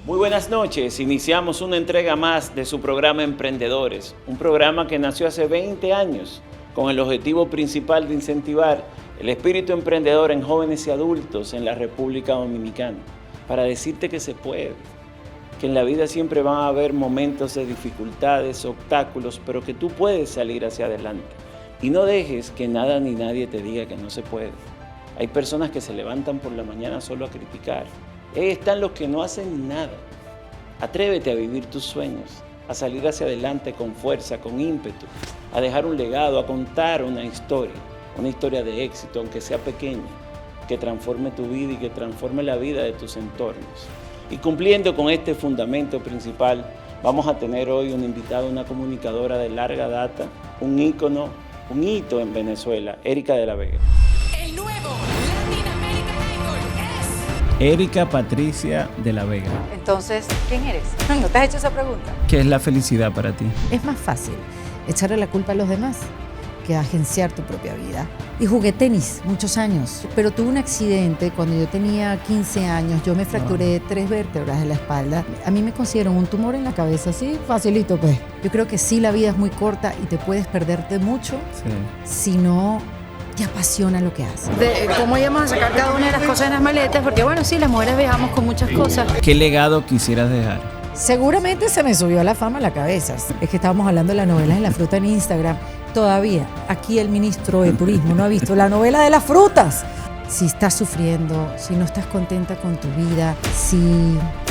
Muy buenas noches, iniciamos una entrega más de su programa Emprendedores, un programa que nació hace 20 años con el objetivo principal de incentivar el espíritu emprendedor en jóvenes y adultos en la República Dominicana, para decirte que se puede, que en la vida siempre van a haber momentos de dificultades, obstáculos, pero que tú puedes salir hacia adelante. Y no dejes que nada ni nadie te diga que no se puede. Hay personas que se levantan por la mañana solo a criticar. Ahí están los que no hacen nada. Atrévete a vivir tus sueños, a salir hacia adelante con fuerza, con ímpetu, a dejar un legado, a contar una historia de éxito, aunque sea pequeña, que transforme tu vida y que transforme la vida de tus entornos. Y cumpliendo con este fundamento principal, vamos a tener hoy una invitada, una comunicadora de larga data, un ícono, un hito en Venezuela, Erika de la Vega. El nuevo Latin American Idol es Erika Patricia de la Vega. Entonces, ¿quién eres? ¿No te has hecho esa pregunta? ¿Qué es la felicidad para ti? Es más fácil echarle la culpa a los demás que agenciar tu propia vida. Y jugué tenis muchos años, pero tuve un accidente cuando yo tenía 15 años. Yo me fracturé 3 vértebras de la espalda. A mí me consiguieron un tumor en la cabeza, así facilito, pues. Yo creo que sí, la vida es muy corta y te puedes perderte mucho si no te apasiona lo que haces. De cómo íbamos a sacar cada una de las cosas en las maletas, porque bueno, sí, las mujeres viajamos con muchas cosas. ¿Qué legado quisieras dejar? Seguramente se me subió la fama a la cabeza. Es que estábamos hablando de las novelas de la fruta en Instagram. Todavía, aquí el ministro de Turismo no ha visto la novela de las frutas. Si estás sufriendo, si no estás contenta con tu vida, si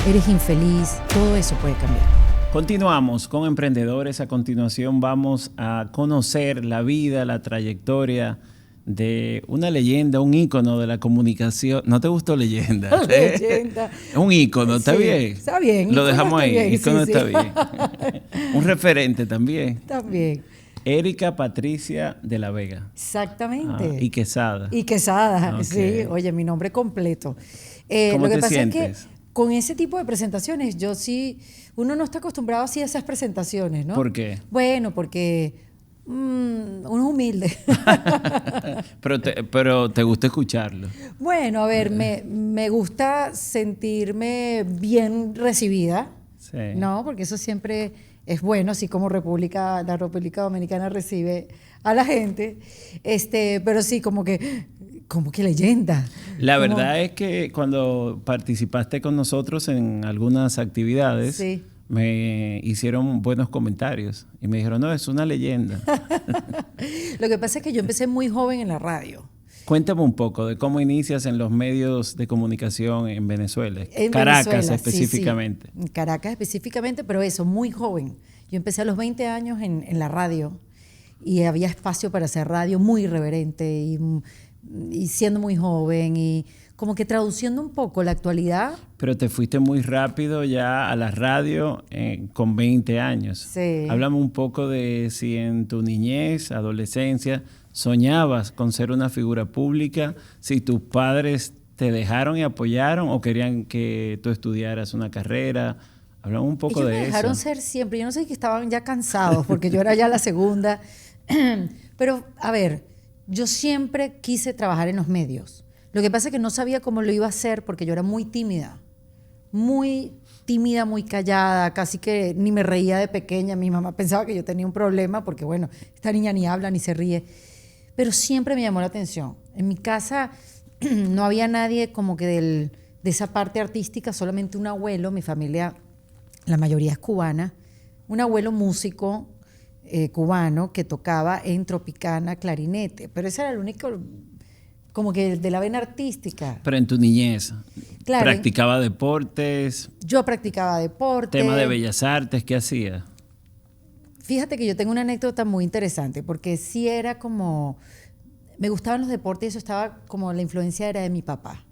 eres infeliz, todo eso puede cambiar. Continuamos con Emprendedores. A continuación vamos a conocer la vida, la trayectoria de una leyenda, un ícono de la comunicación. ¿No te gustó leyenda? Leyenda. Un ícono, ¿está bien? Está bien. Lo dejamos ahí, bien, ícono sí, está sí. bien. Un referente también. También. Erika Patricia de la Vega. Exactamente. Y Quesada. Y Quesada, Okay. sí. Oye, mi nombre completo. ¿Cómo lo que te pasa sientes? es que con ese tipo de presentaciones, yo sí, uno no está acostumbrado así a esas presentaciones, ¿no? ¿Por qué? Bueno, porque uno es humilde. pero te gusta escucharlo. Bueno, a ver, me gusta sentirme bien recibida, Sí. ¿no? Porque eso siempre es bueno, así como la República Dominicana recibe a la gente. Pero sí, como que leyenda. La verdad es que cuando participaste con nosotros en algunas actividades, Sí. me hicieron buenos comentarios y me dijeron, no, es una leyenda. Lo que pasa es que yo empecé muy joven en la radio. Cuéntame un poco de cómo inicias en los medios de comunicación en Venezuela, En Caracas Venezuela, específicamente. Sí. En Caracas específicamente, pero eso, muy joven. Yo empecé a los 20 años en la radio y había espacio para hacer radio muy irreverente y siendo muy joven y como que traduciendo un poco la actualidad. Pero te fuiste muy rápido ya a la radio con 20 años. Sí. Háblame un poco de si en tu niñez, adolescencia, soñabas con ser una figura pública, si tus padres te dejaron y apoyaron o querían que tú estudiaras una carrera. Hablamos un poco Ellos de me eso. dejaron ser siempre. Yo no sé si estaban ya cansados porque yo era ya la segunda. Pero, a ver, yo siempre quise trabajar en los medios. Lo que pasa es que no sabía cómo lo iba a hacer porque yo era muy tímida, muy callada, casi que ni me reía de pequeña. Mi mamá pensaba que yo tenía un problema porque, bueno, esta niña ni habla ni se ríe. Pero siempre me llamó la atención. En mi casa no había nadie como que de esa parte artística, solamente un abuelo. Mi familia, la mayoría es cubana. Un abuelo músico cubano que tocaba en Tropicana clarinete. Pero ese era el único, como que de la vena artística. Pero en tu niñez, Claro, ¿practicaba deportes? Yo practicaba deporte. ¿Tema de bellas artes? ¿Qué hacías? Fíjate que yo tengo una anécdota muy interesante, porque sí era como, me gustaban los deportes y eso estaba como la influencia era de mi papá.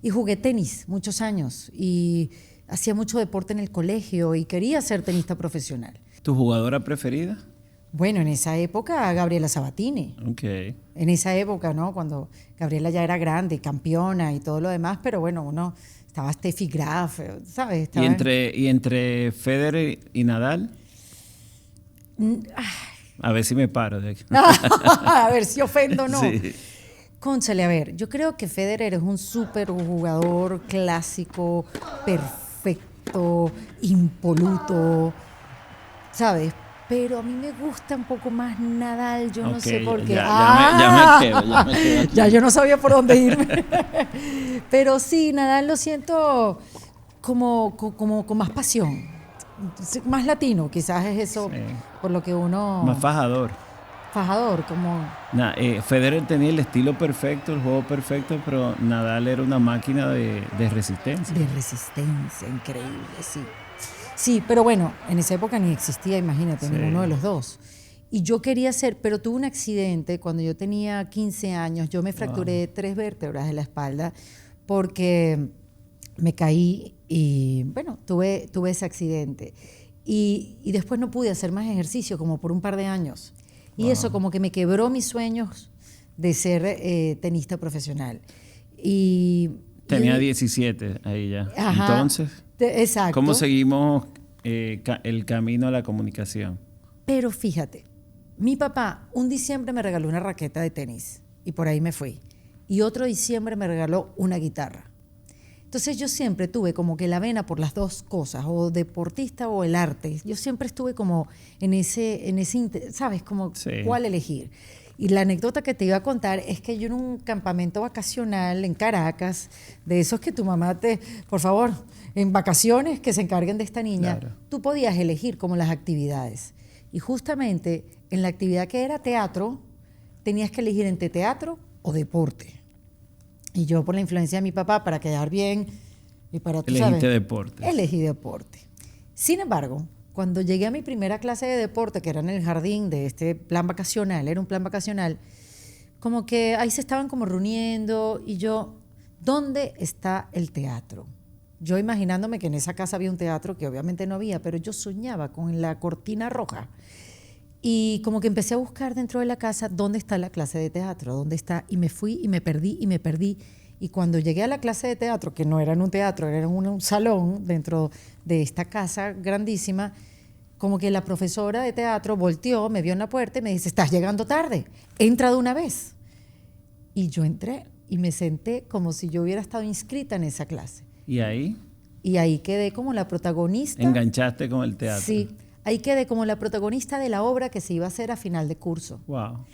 Y jugué tenis muchos años y hacía mucho deporte en el colegio y quería ser tenista profesional. ¿Tu jugadora preferida? Bueno, en esa época Gabriela Sabatini. Ok. En esa época, ¿no? Cuando Gabriela ya era grande, campeona y todo lo demás, pero bueno, uno estaba Steffi Graf, ¿sabes? Estaba ¿Y entre Federer y Nadal? A ver si me paro de aquí. A ver si ofendo o no. Sí. Cónchale, a ver, yo creo que Federer es un súper jugador clásico, perfecto, perfecto, impoluto, ¿sabes? Pero a mí me gusta un poco más Nadal, yo no sé por qué. Ya me quedo aquí. Ya yo no sabía por dónde irme. Pero sí, Nadal lo siento como con más pasión. Más latino, quizás es eso Sí. por lo que uno... Más fajador. Fajador, como... Federer tenía el estilo perfecto, el juego perfecto, pero Nadal era una máquina de resistencia. De resistencia, increíble, sí. Sí, pero bueno, en esa época ni existía, imagínate, Sí. ninguno de los dos. Y yo quería hacer, pero tuve un accidente cuando yo tenía 15 años. Yo me fracturé 3 vértebras de la espalda porque me caí y, bueno, tuve ese accidente. Y después no pude hacer más ejercicio como por un par de años. Y eso como que me quebró mis sueños de ser tenista profesional. Y Tenía y- 17 ahí ya. Ajá, Entonces, exacto. ¿cómo seguimos el camino a la comunicación? Pero fíjate, mi papá un diciembre me regaló una raqueta de tenis y por ahí me fui. Y otro diciembre me regaló una guitarra. Entonces yo siempre tuve como que la vena por las dos cosas, o deportista o el arte. Yo siempre estuve como ¿sabes? Como Sí. cuál elegir. Y la anécdota que te iba a contar es que yo en un campamento vacacional en Caracas, de esos que tu mamá por favor, en vacaciones que se encarguen de esta niña, Claro. tú podías elegir como las actividades. Y justamente en la actividad que era teatro, tenías que elegir entre teatro o deporte. Y yo, por la influencia de mi papá, para quedar bien y para, tú Elegiste sabes, deporte. elegí deporte. Sin embargo, cuando llegué a mi primera clase de deporte, que era en el jardín de este plan vacacional, era un plan vacacional, como que ahí se estaban como reuniendo y yo, ¿dónde está el teatro? Yo imaginándome que en esa casa había un teatro, que obviamente no había, pero yo soñaba con la cortina roja. Y como que empecé a buscar dentro de la casa dónde está la clase de teatro, dónde está, y me fui y me perdí y me perdí. Y cuando llegué a la clase de teatro, que no era en un teatro, era en un salón dentro de esta casa grandísima, como que la profesora de teatro volteó, me vio en la puerta y me dice, estás llegando tarde, entra de una vez. Y yo entré y me senté como si yo hubiera estado inscrita en esa clase. Y ahí Y ahí quedé como la protagonista. enganchaste con el teatro. Sí, ahí quedé como la protagonista de la obra que se iba a hacer a final de curso. Wow.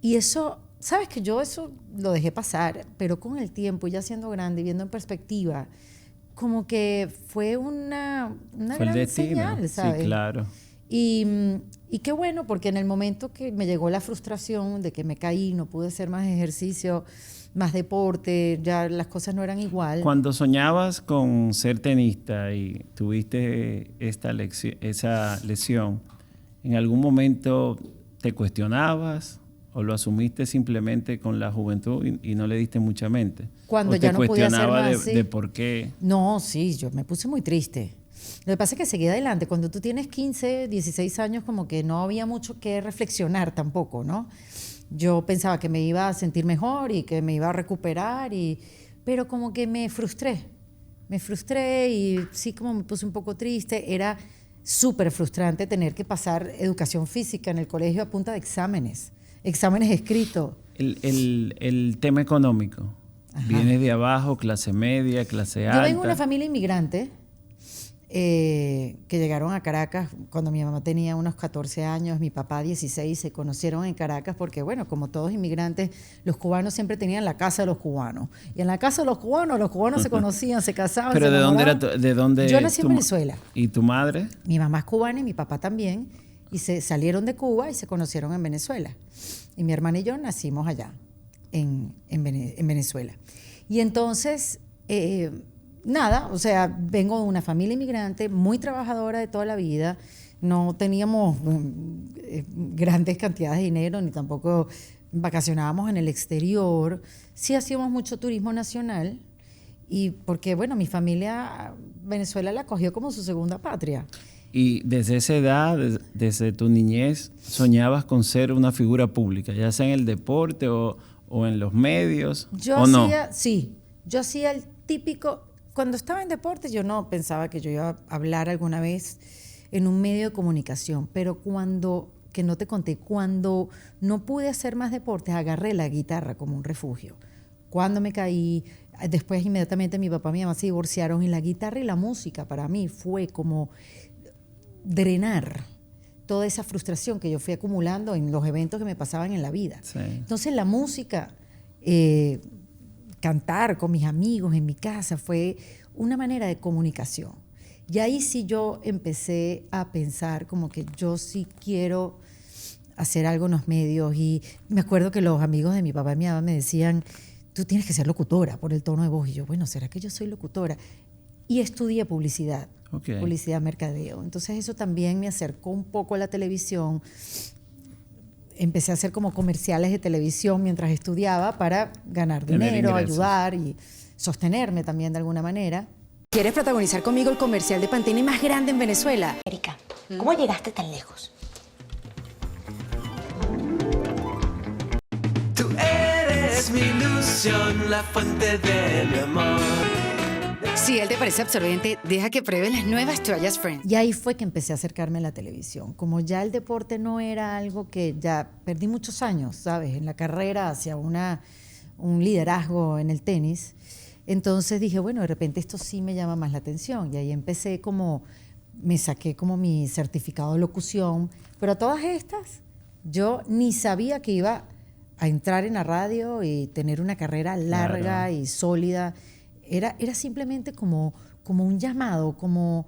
Y eso, sabes que yo eso lo dejé pasar, pero con el tiempo, ya siendo grande y viendo en perspectiva, como que fue una Fue el gran destino. señal, ¿sabes? Sí, claro. Y qué bueno, porque en el momento que me llegó la frustración de que me caí, no pude hacer más ejercicio, más deporte, ya las cosas no eran igual. Cuando soñabas con ser tenista y tuviste esa lesión, ¿en algún momento te cuestionabas o lo asumiste simplemente con la juventud y no le diste mucha mente? Cuando ¿O ya te no podía hacer cuestionaba más, sí. de por qué? No, sí, yo me puse muy triste. Lo que pasa es que seguí adelante. Cuando tú tienes 15, 16 años, como que no había mucho que reflexionar tampoco, ¿no? Yo pensaba que me iba a sentir mejor y que me iba a recuperar, pero como que me frustré. Me frustré y sí, como me puse un poco triste. Era súper frustrante tener que pasar educación física en el colegio a punta de exámenes escritos. El tema económico. Ajá. ¿Vienes de abajo, clase media, clase Yo alta? vengo de una familia inmigrante que llegaron a Caracas cuando mi mamá tenía unos 14 años, mi papá 16, se conocieron en Caracas porque, bueno, como todos inmigrantes, los cubanos siempre tenían la casa de los cubanos. Y en la casa de los cubanos se conocían, se casaban, ¿Pero se de dónde enamoraban. era de dónde Yo nací en tu Venezuela. ¿Y tu madre? Mi mamá es cubana y mi papá también. Y se salieron de Cuba y se conocieron en Venezuela. Y mi hermana y yo nacimos allá, en Venezuela. Y entonces, nada, o sea, vengo de una familia inmigrante muy trabajadora de toda la vida. No teníamos grandes cantidades de dinero, ni tampoco vacacionábamos en el exterior. Sí hacíamos mucho turismo nacional. Y porque, bueno, mi familia, Venezuela la cogió como su segunda patria. Y desde esa edad, desde tu niñez, soñabas con ser una figura pública, ya sea en el deporte o en los medios, Yo ¿o no? yo hacía el típico, cuando estaba en deporte yo no pensaba que yo iba a hablar alguna vez en un medio de comunicación, pero que no te conté, cuando no pude hacer más deportes, agarré la guitarra como un refugio, cuando me caí. Después inmediatamente mi papá y mi mamá se divorciaron y la guitarra y la música para mí fue como drenar toda esa frustración que yo fui acumulando en los eventos que me pasaban en la vida. Sí. Entonces la música, cantar con mis amigos en mi casa fue una manera de comunicación. Y ahí sí yo empecé a pensar como que yo sí quiero hacer algo en los medios. Y me acuerdo que los amigos de mi papá y mi mamá me decían, tú tienes que ser locutora por el tono de voz. Y yo, bueno, ¿será que yo soy locutora? Y estudié publicidad, publicidad, mercadeo. Entonces eso también me acercó un poco a la televisión. Empecé a hacer como comerciales de televisión mientras estudiaba para ganar dinero, ayudar y sostenerme también de alguna manera. ¿Quieres protagonizar conmigo el comercial de Pantene más grande en Venezuela? Erika, ¿cómo llegaste tan lejos? Tú eres mi ilusión, la fuente de mi amor. Si él te parece absorbente, deja que pruebe las nuevas toallas Friends. Y ahí fue que empecé a acercarme a la televisión. Como ya el deporte no era algo que ya perdí muchos años, ¿sabes? En la carrera hacia un liderazgo en el tenis. Entonces dije, bueno, de repente esto sí me llama más la atención. Y ahí empecé me saqué como mi certificado de locución. Pero a todas estas, yo ni sabía que iba a entrar en la radio y tener una carrera larga y sólida. Era simplemente como un llamado, como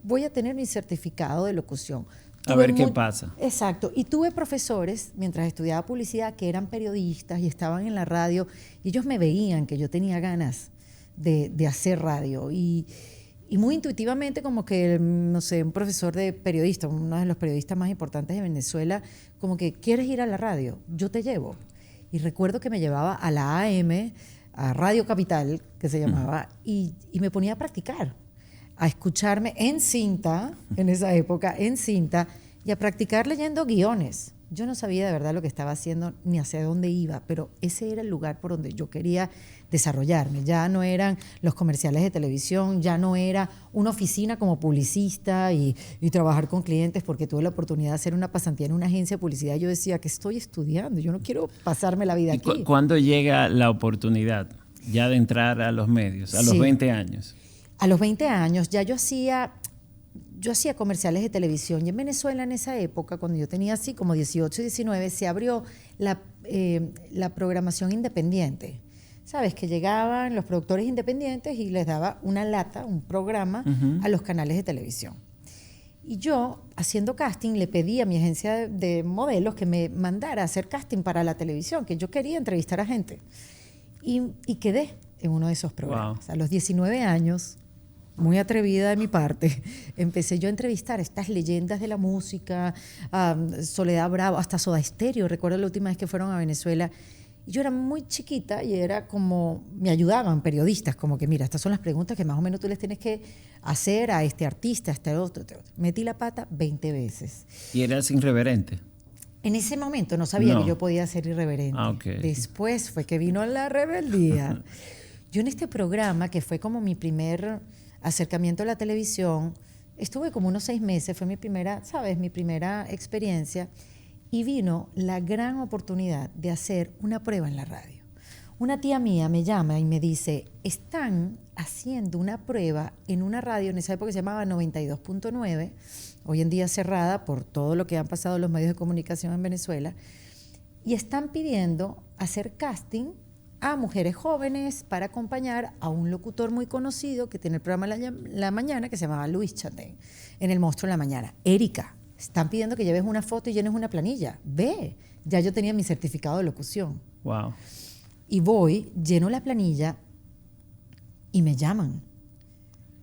voy a tener mi certificado de locución. A ver qué pasa. Exacto. Y tuve profesores, mientras estudiaba publicidad, que eran periodistas y estaban en la radio, y ellos me veían que yo tenía ganas de hacer radio. Y muy intuitivamente, como que, no sé, un profesor de periodista, uno de los periodistas más importantes de Venezuela, como que, ¿quieres ir a la radio? Yo te llevo. Y recuerdo que me llevaba a la AM, a Radio Capital, que se llamaba, y me ponía a practicar, a escucharme en cinta, en esa época, en cinta, y a practicar leyendo guiones. Yo no sabía de verdad lo que estaba haciendo ni hacia dónde iba, pero ese era el lugar por donde yo quería desarrollarme. Ya no eran los comerciales de televisión, ya no era una oficina como publicista y trabajar con clientes, porque tuve la oportunidad de hacer una pasantía en una agencia de publicidad. Yo decía, que estoy estudiando? Yo no quiero pasarme la vida aquí. ¿Cuándo llega la oportunidad ya de entrar a los medios? A los 20 años. A los 20 años ya yo hacía comerciales de televisión, y en Venezuela en esa época, cuando yo tenía así como 18 y 19, se abrió la programación independiente. ¿Sabes? Que llegaban los productores independientes y les daba una lata, un programa a los canales de televisión. Y yo, haciendo casting, le pedí a mi agencia de modelos que me mandara a hacer casting para la televisión, que yo quería entrevistar a gente. Y quedé en uno de esos programas. Wow. A los 19 años, muy atrevida de mi parte, empecé yo a entrevistar a estas leyendas de la música, a Soledad Bravo, hasta Soda Stereo. Recuerdo la última vez que fueron a Venezuela. Y yo era muy chiquita y era como, me ayudaban periodistas, como que mira, estas son las preguntas que más o menos tú les tienes que hacer a este artista, a este otro. Metí la pata 20 veces. ¿Y eras irreverente? En ese momento no sabía que yo podía ser irreverente. Okay. Después fue que vino la rebeldía. Yo en este programa, que fue como mi primer acercamiento a la televisión, estuve como unos 6 meses, fue mi primera experiencia, y vino la gran oportunidad de hacer una prueba en la radio. Una tía mía me llama y me dice, están haciendo una prueba en una radio, en esa época se llamaba 92.9, hoy en día cerrada por todo lo que han pasado los medios de comunicación en Venezuela, y están pidiendo hacer casting a mujeres jóvenes para acompañar a un locutor muy conocido que tiene el programa La Mañana, que se llamaba Luis Chatén, en El Monstruo de la Mañana. Erika, están pidiendo que lleves una foto y llenes una planilla. Ve, ya yo tenía mi certificado de locución. Wow. Y voy, lleno la planilla y me llaman.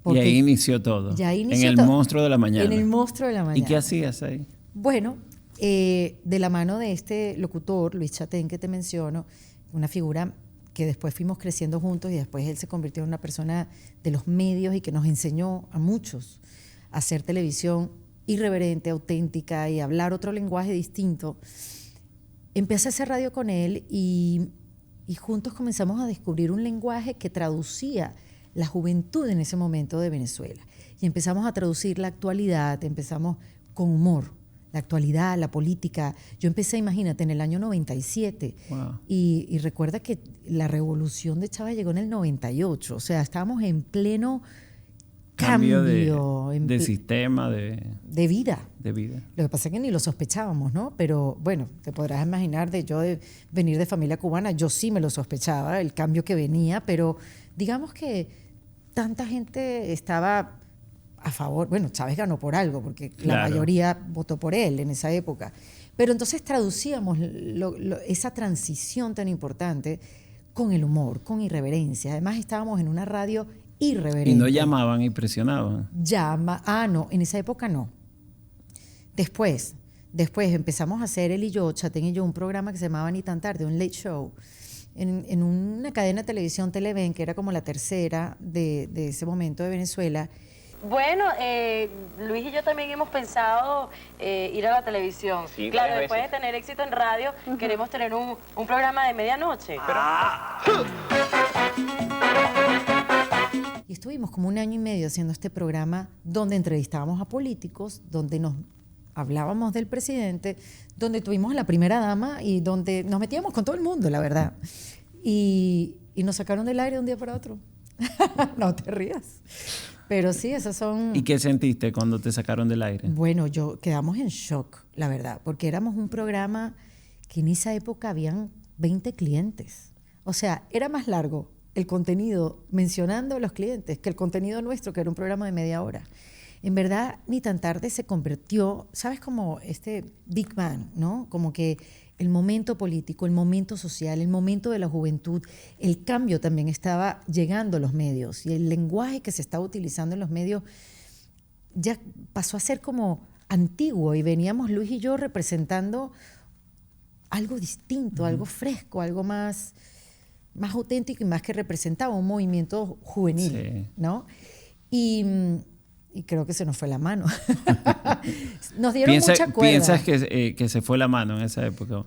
Y ahí inició todo. Ya inició en El Monstruo de la Mañana. En El Monstruo de la Mañana. ¿Y qué hacías ahí? Bueno, de la mano de este locutor, Luis Chatén, que te menciono, una figura que después fuimos creciendo juntos, y después él se convirtió en una persona de los medios y que nos enseñó a muchos a hacer televisión irreverente, auténtica y hablar otro lenguaje distinto. Empecé a hacer radio con él y juntos comenzamos a descubrir un lenguaje que traducía la juventud en ese momento de Venezuela. Y empezamos a traducir la actualidad, empezamos con humor. la actualidad, la política. Yo empecé, imagínate, en el año 97 Wow. y recuerda que la revolución de Chávez llegó en el 98, o sea, estábamos en pleno cambio de sistema, de vida. de vida. Lo que pasa es que ni lo sospechábamos, ¿no? Pero bueno, te podrás imaginar de venir de familia cubana, yo sí me lo sospechaba, el cambio que venía, pero digamos que tanta gente estaba a favor. Bueno, Chávez ganó por algo, porque la Claro. mayoría votó por él en esa época. Pero entonces traducíamos esa transición tan importante con el humor, con irreverencia. Además estábamos en una radio irreverente. Y no llamaban y presionaban. No, en esa época no. Después empezamos a hacer él y yo, Chatén y yo, un programa que se llamaba Ni tan tarde, un late show, en una cadena de televisión, Televen, que era como la tercera de ese momento de Venezuela. Bueno, Luis y yo también hemos pensado ir a la televisión. Sí, claro, varias después veces. de tener éxito en radio, queremos tener un programa de medianoche. Y estuvimos como 1 año y medio haciendo este programa donde entrevistábamos a políticos, donde nos hablábamos del presidente, donde tuvimos a la primera dama y donde nos metíamos con todo el mundo, la verdad. Y nos sacaron del aire de un día para otro. No te rías. Pero sí, esas son... ¿Y qué sentiste cuando te sacaron del aire? Bueno, quedamos en shock, la verdad, porque éramos un programa que en esa época habían 20 clientes. O sea, era más largo el contenido mencionando a los clientes que el contenido nuestro, que era un programa de media hora. En verdad, Ni tan tarde se convirtió, ¿sabes? Como este Big Bang, ¿no? Como que el momento político, el momento social, el momento de la juventud, el cambio también estaba llegando a los medios y el lenguaje que se estaba utilizando en los medios ya pasó a ser como antiguo y veníamos Luis y yo representando algo distinto, algo fresco, algo más auténtico y más que representaba un movimiento juvenil, Sí. ¿no? Y creo que se nos fue la mano. Nos dieron mucha cuerda. ¿Piensas que se fue la mano en esa época?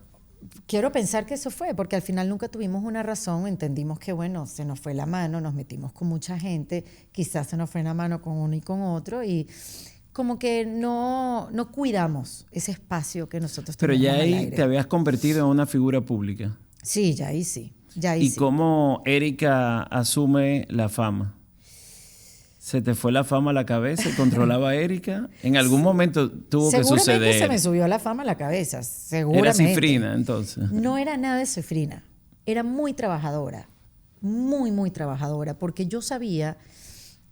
Quiero pensar que eso fue, porque al final nunca tuvimos una razón, entendimos que, bueno, se nos fue la mano, nos metimos con mucha gente, quizás se nos fue la mano con uno y con otro, y como que no cuidamos ese espacio que nosotros Pero teníamos ya al ahí aire. te habías convertido en una figura pública. Sí, ya ahí sí. Ya ahí ¿Y sí. cómo Erika asume la fama? ¿Se te fue la fama a la cabeza? ¿Controlaba a Erika? En algún momento tuvo que Seguramente suceder. se me subió la fama a la cabeza, seguramente. Era cifrina, entonces. No era nada de cifrina, era muy trabajadora, muy trabajadora, porque yo sabía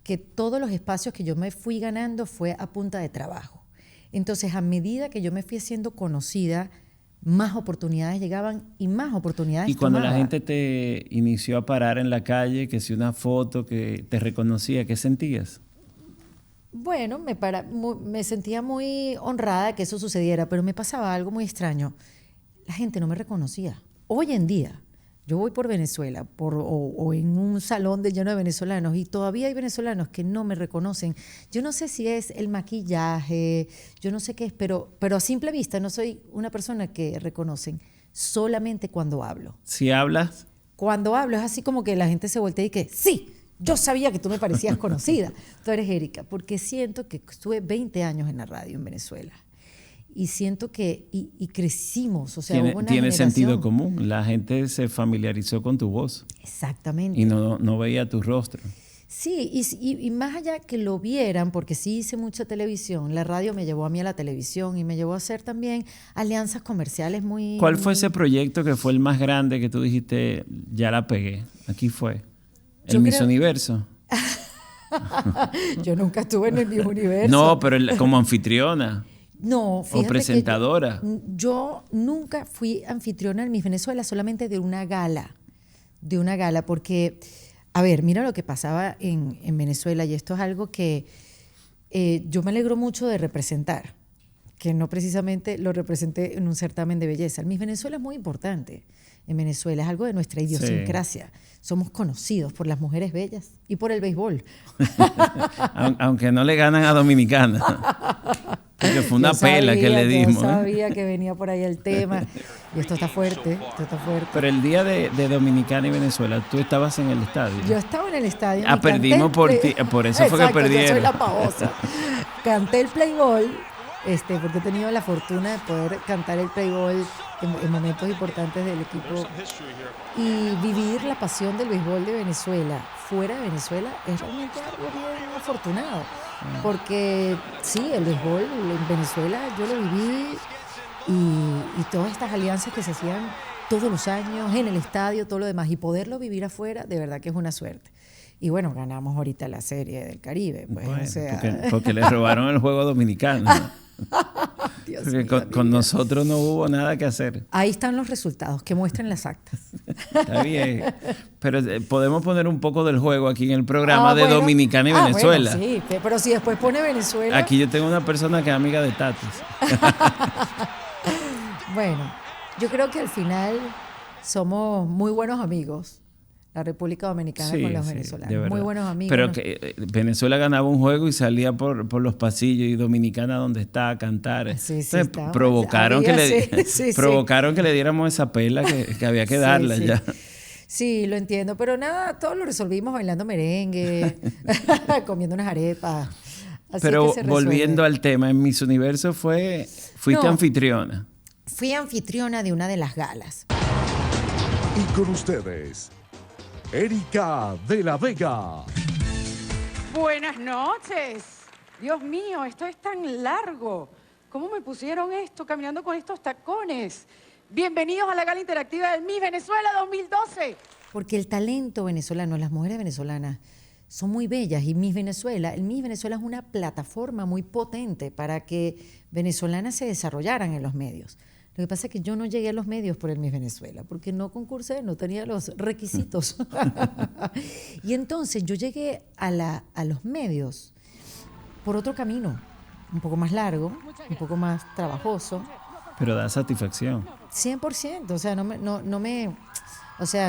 que todos los espacios que yo me fui ganando fue a punta de trabajo. Entonces, a medida que yo me fui haciendo conocida, más oportunidades llegaban y más oportunidades Y cuando la tomaba. gente te inició a parar en la calle, que si una foto, que te reconocía, ¿qué sentías? Bueno, me sentía muy honrada que eso sucediera, pero me pasaba algo muy extraño. La gente no me reconocía. Hoy en día, yo voy por Venezuela o en un salón lleno de venezolanos y todavía hay venezolanos que no me reconocen. Yo no sé si es el maquillaje, yo no sé qué es, pero a simple vista no soy una persona que reconocen solamente cuando hablo. Si hablas, Cuando hablo es así como que la gente se voltea y que sí, yo sabía que tú me parecías conocida. Tú eres Erika, porque siento que estuve 20 años en la radio en Venezuela. Y siento que y crecimos, o sea, hubo una tiene sentido generación. común. La gente se familiarizó con tu voz Exactamente. y no veía tu rostro. Sí, y más allá que lo vieran, porque sí hice mucha televisión, la radio me llevó a mí a la televisión y me llevó a hacer también alianzas comerciales muy... ¿Cuál fue ese proyecto que fue el más grande que tú dijiste, ya la pegué? Aquí fue. Yo ¿El Miss creo- Universo? Yo nunca estuve en el Miss Universo. No, pero como anfitriona. No, fíjate O presentadora. que yo nunca fui anfitriona en Miss Venezuela, solamente de una gala, porque, a ver, mira lo que pasaba en Venezuela, y esto es algo que yo me alegro mucho de representar, que no precisamente lo representé en un certamen de belleza. El Miss Venezuela es muy importante. En Venezuela es algo de nuestra idiosincrasia. Somos conocidos por las mujeres bellas y por el béisbol. Aunque no le ganan a Dominicana. Porque fue una Yo pela que le dimos. Yo sabía que venía por ahí el tema. Y esto está fuerte, Pero el día de Dominicana y Venezuela, tú estabas en el estadio. Yo estaba en el estadio. Perdimos por ti, por eso fue que Exacto, perdieron. Yo soy la pavosa. Canté el play ball porque he tenido la fortuna de poder cantar el Playboy en momentos importantes del equipo y vivir la pasión del béisbol de Venezuela fuera de Venezuela es realmente algo bien afortunado, porque sí, el béisbol en Venezuela yo lo viví y todas estas alianzas que se hacían todos los años en el estadio, todo lo demás, y poderlo vivir afuera, de verdad que es una suerte. Y bueno, ganamos ahorita la Serie del Caribe. Pues, bueno, o sea... porque le robaron el juego dominicano. Dios Porque mío, con nosotros no hubo nada que hacer. ahí están los resultados, que muestren las actas. Está bien. Pero podemos poner un poco del juego aquí en el programa de bueno. Dominicana y Venezuela. Bueno, sí, pero si después pone Venezuela... Aquí yo tengo una persona que es amiga de Tatis. Bueno, yo creo que al final somos muy buenos amigos, la República Dominicana con los de venezolanos. verdad. Muy buenos amigos. Pero ¿no? que Venezuela ganaba un juego y salía por los pasillos y Dominicana donde está a cantar. Sí, Entonces, estaba- provocaron, sí. provocaron que le diéramos esa pela que había que darla Sí. ya. Sí, lo entiendo, pero nada, todo lo resolvimos bailando merengue, comiendo unas arepas. Así Pero que se resuelve. volviendo al tema, en Miss Universo fuiste No. anfitriona. Fui anfitriona de una de las galas. Y con ustedes, Erika de la Vega. Buenas noches. Dios mío, esto es tan largo. ¿Cómo me pusieron esto caminando con estos tacones? Bienvenidos a la gala interactiva del Miss Venezuela 2012. Porque el talento venezolano, las mujeres venezolanas son muy bellas y el Miss Venezuela es una plataforma muy potente para que venezolanas se desarrollaran en los medios. Lo que pasa es que yo no llegué a los medios por el Miss Venezuela, porque no concursé, no tenía los requisitos. Y entonces yo llegué a los medios por otro camino, un poco más largo, un poco más trabajoso. Pero da satisfacción. 100%, o sea,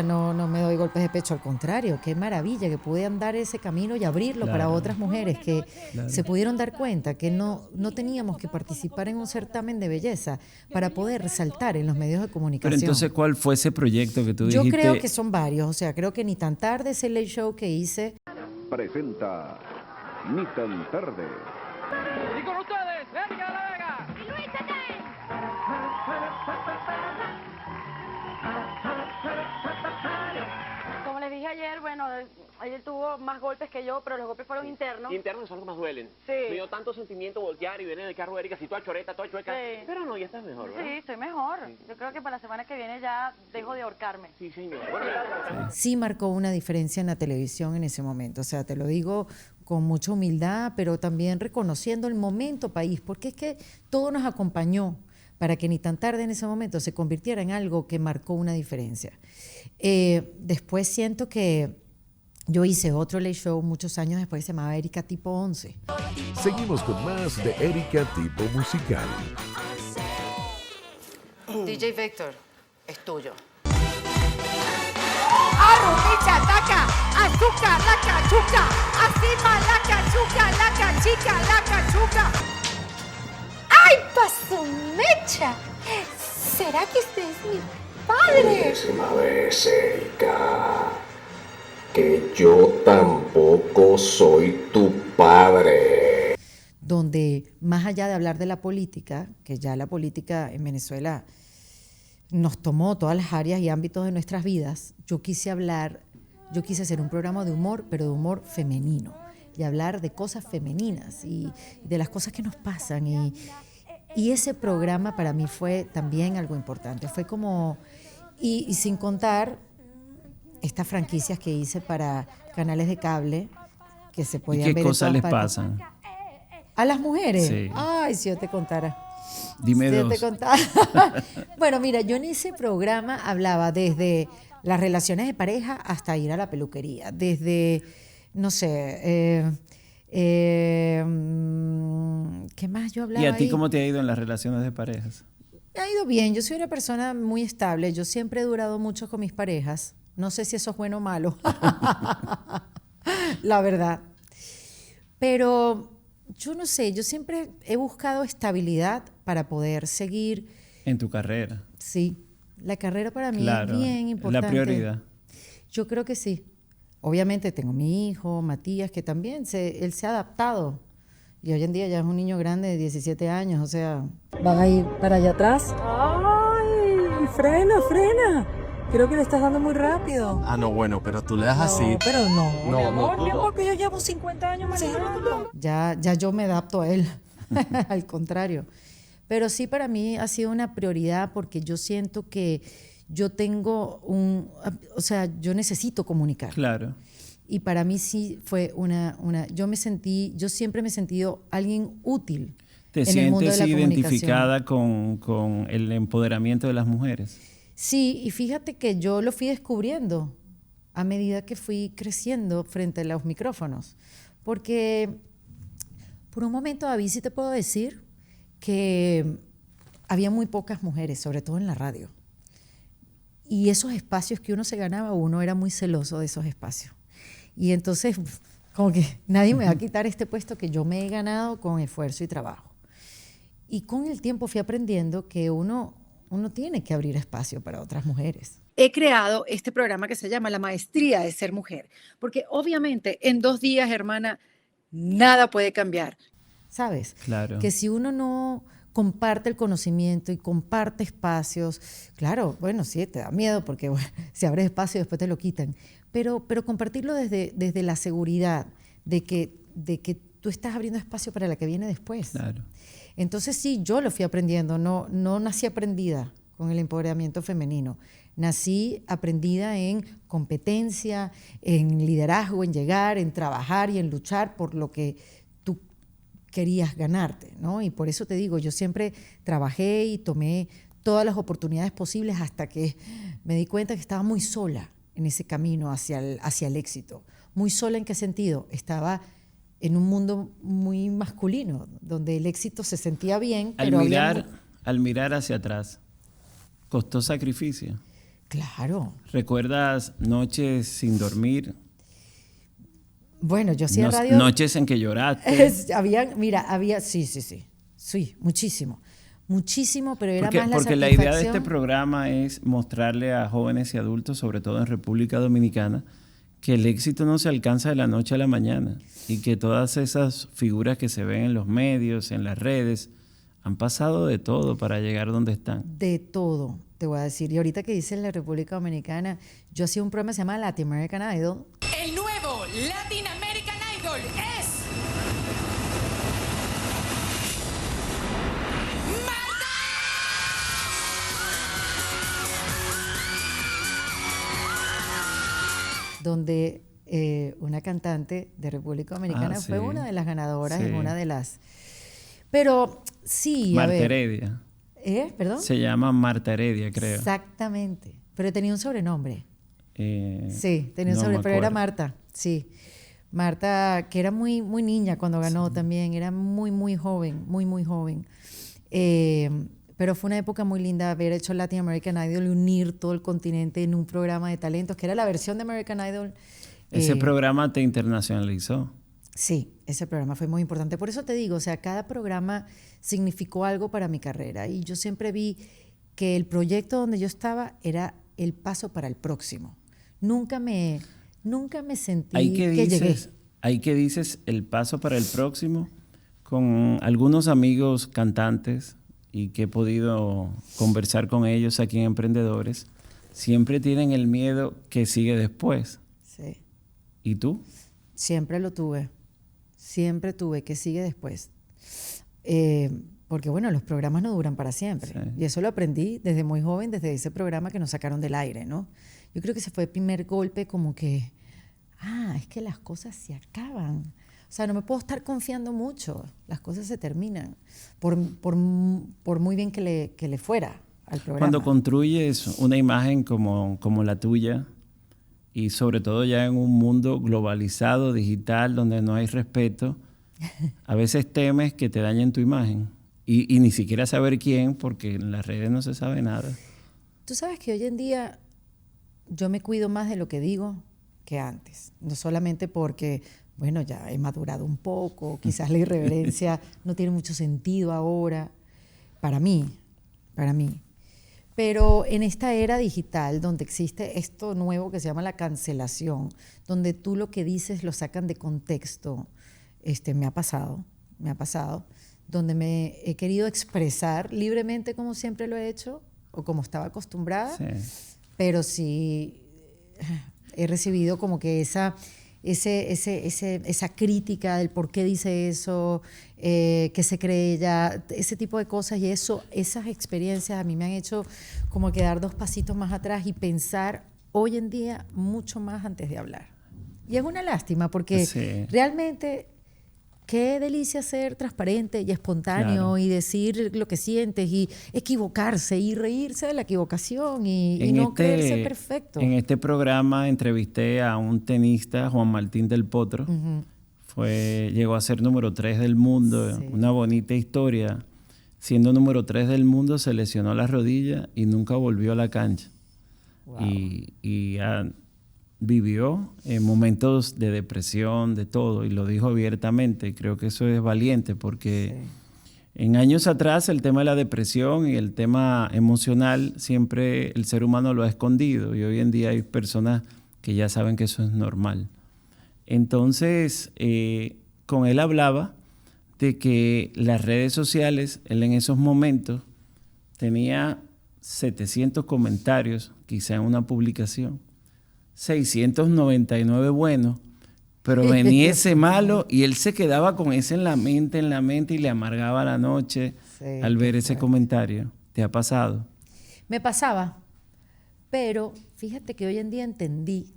no me doy golpes de pecho, al contrario, qué maravilla que pude andar ese camino y abrirlo para otras mujeres que se pudieron dar cuenta que no teníamos que participar en un certamen de belleza para poder resaltar en los medios de comunicación. Pero entonces, ¿cuál fue ese proyecto que tú Yo dijiste? creo que son varios, o sea, creo que Ni tan tarde ese late show que hice. Presenta Ni tan tarde. Y con ustedes, Erika de la Vega. Y Luis Como les dije ayer, bueno, ayer tuvo más golpes que yo, pero los golpes fueron internos. Internos son los que más duelen. Sí. Me dio tanto sentimiento voltear y venir en el carro de Erika, si toda choreta, toda chueca. Sí. Pero no, ya estás mejor, ¿verdad? Sí, estoy mejor. Yo creo que para la semana que viene ya dejo de ahorcarme. Sí, señor. Bueno, Sí marcó una diferencia en la televisión en ese momento, o sea, te lo digo con mucha humildad, pero también reconociendo el momento país, porque es que todo nos acompañó para que Ni tan tarde en ese momento se convirtiera en algo que marcó una diferencia. Después siento que yo hice otro late show muchos años después que se llamaba Erika Tipo 11. Seguimos con más de Erika Tipo Musical. DJ Víctor, es tuyo. Arroticha, taca, azúcar, la cachuca, acima la cachuca, la cachica, la cachuca. ¡Ay, pasumecha! ¿Será que este es mi padre? Décima vez, Erika, que yo tampoco soy tu padre. Donde más allá de hablar de la política, que ya la política en Venezuela nos tomó todas las áreas y ámbitos de nuestras vidas, yo quise hacer un programa de humor, pero de humor femenino, y hablar de cosas femeninas y de las cosas que nos pasan. Y ese programa para mí fue también algo importante. Fue como, y sin contar estas franquicias que hice para canales de cable que se ¿Y podían qué ver en cosas todas les partes. pasan? ¿A las mujeres? Sí. Ay, si yo te contara. Dime Si yo dos. te contara. Bueno, mira, yo en ese programa hablaba desde las relaciones de pareja hasta ir a la peluquería. Desde, no sé, ¿qué más yo hablaba ¿Y a ti ahí? cómo te ha ido en las relaciones de parejas? Me ha ido bien. Yo soy una persona muy estable. Yo siempre he durado mucho con mis parejas. No sé si eso es bueno o malo. La verdad. Pero yo no sé, yo siempre he buscado estabilidad para poder seguir. En tu carrera. Sí, la carrera para mí Claro, es bien importante. la prioridad. Yo creo que sí. Obviamente tengo mi hijo, Matías, que también él se ha adaptado Y hoy en día ya es un niño grande de 17 años, o sea... ¿Van a ir para allá atrás? ¡Ay! ¡Frena! Creo que le estás dando muy rápido. Ah, no, bueno, pero tú le das así. Pero no. No, Mi amor, que yo llevo 50 años manejando. Ya yo me adapto a él, al contrario. Pero sí, para mí ha sido una prioridad porque yo siento que yo tengo yo necesito comunicar. Claro. Y para mí sí fue yo siempre me he sentido alguien útil en el mundo de la ¿Te sientes comunicación. identificada con el empoderamiento de las mujeres? Sí, y fíjate que yo lo fui descubriendo a medida que fui creciendo frente a los micrófonos. Porque por un momento, David, sí te puedo decir que había muy pocas mujeres, sobre todo en la radio. Y esos espacios que uno se ganaba, uno era muy celoso de esos espacios. Y entonces, como que nadie me va a quitar este puesto que yo me he ganado con esfuerzo y trabajo. Y con el tiempo fui aprendiendo que uno tiene que abrir espacio para otras mujeres. He creado este programa que se llama La Maestría de Ser Mujer, porque obviamente en 2 días, hermana, nada puede cambiar. ¿Sabes? Claro. Que si uno no comparte el conocimiento y comparte espacios, claro, bueno, sí, te da miedo porque bueno, si abres espacio después te lo quitan, pero compartirlo desde la seguridad de que tú estás abriendo espacio para la que viene después. Claro. Entonces sí, yo lo fui aprendiendo, no nací aprendida con el empoderamiento femenino, nací aprendida en competencia, en liderazgo, en llegar, en trabajar y en luchar por lo que tú querías ganarte, ¿no? Y por eso te digo, yo siempre trabajé y tomé todas las oportunidades posibles hasta que me di cuenta que estaba muy sola en ese camino hacia el éxito. ¿Muy sola en qué sentido? Estaba en un mundo muy masculino, donde el éxito se sentía bien, pero al mirar hacia atrás, ¿costó sacrificio? Claro. ¿Recuerdas noches sin dormir? Bueno, yo hacía radio... Noches en que lloraste. Sí, muchísimo, pero era más la satisfacción. Porque la idea de este programa es mostrarle a jóvenes y adultos, sobre todo en República Dominicana, que el éxito no se alcanza de la noche a la mañana y que todas esas figuras que se ven en los medios, en las redes, han pasado de todo para llegar donde están. De todo, te voy a decir. Y ahorita que dices la República Dominicana, yo hacía un programa que se llama Latin American Idol. El nuevo Latin American Idol es... donde una cantante de República Dominicana fue una de las ganadoras en una de las... Pero sí, Marta Heredia. ¿Perdón? Se llama Marta Heredia, creo. Exactamente, pero tenía un sobrenombre. Sí, tenía un sobrenombre, pero era Marta, sí. Marta, que era muy, muy niña cuando ganó también, era muy, muy joven, muy, muy joven. Pero fue una época muy linda haber hecho Latin American Idol y unir todo el continente en un programa de talentos, que era la versión de American Idol. Ese programa te internacionalizó. Sí, ese programa fue muy importante. Por eso te digo, o sea, cada programa significó algo para mi carrera y yo siempre vi que el proyecto donde yo estaba era el paso para el próximo. Nunca me sentí que llegué. Ahí que dices el paso para el próximo, con algunos amigos cantantes y que he podido conversar con ellos aquí en Emprendedores, siempre tienen el miedo que sigue después. Sí. ¿Y tú? Siempre lo tuve. Siempre tuve que sigue después. Porque bueno, los programas no duran para siempre. Sí. Y eso lo aprendí desde muy joven, desde ese programa que nos sacaron del aire, ¿no? Yo creo que ese fue el primer golpe como que, es que las cosas se acaban. O sea, no me puedo estar confiando mucho. Las cosas se terminan. Por muy bien que le fuera al programa. Cuando construyes una imagen como la tuya, y sobre todo ya en un mundo globalizado, digital, donde no hay respeto, a veces temes que te dañen tu imagen. Y ni siquiera saber quién, porque en las redes no se sabe nada. Tú sabes que hoy en día yo me cuido más de lo que digo que antes. No solamente porque, bueno, ya he madurado un poco, quizás la irreverencia no tiene mucho sentido ahora, para mí. Pero en esta era digital, donde existe esto nuevo que se llama la cancelación, donde tú lo que dices lo sacan de contexto, me ha pasado. me ha pasado, donde me he querido expresar libremente como siempre lo he hecho o como estaba acostumbrada, pero sí he recibido como que esa crítica del por qué dice eso, qué se cree ella, ese tipo de cosas, y esas experiencias a mí me han hecho como que dar 2 pasitos más atrás y pensar hoy en día mucho más antes de hablar. Y es una lástima porque realmente qué delicia ser transparente y espontáneo y decir lo que sientes y equivocarse y reírse de la equivocación y no creerse perfecto. En este programa entrevisté a un tenista, Juan Martín del Potro. Llegó a ser número 3 del mundo, una bonita historia. Siendo número 3 del mundo, se lesionó la rodilla y nunca volvió a la cancha. Wow. Y vivió momentos de depresión, de todo, y lo dijo abiertamente. Creo que eso es valiente porque en años atrás el tema de la depresión y el tema emocional siempre el ser humano lo ha escondido, y hoy en día hay personas que ya saben que eso es normal. Entonces, con él hablaba de que las redes sociales, él en esos momentos tenía 700 comentarios, quizá en una publicación, 699 buenos, pero venía ese malo y él se quedaba con ese en la mente y le amargaba la noche al ver ese comentario. ¿Te ha pasado? Me pasaba, pero fíjate que hoy en día entendí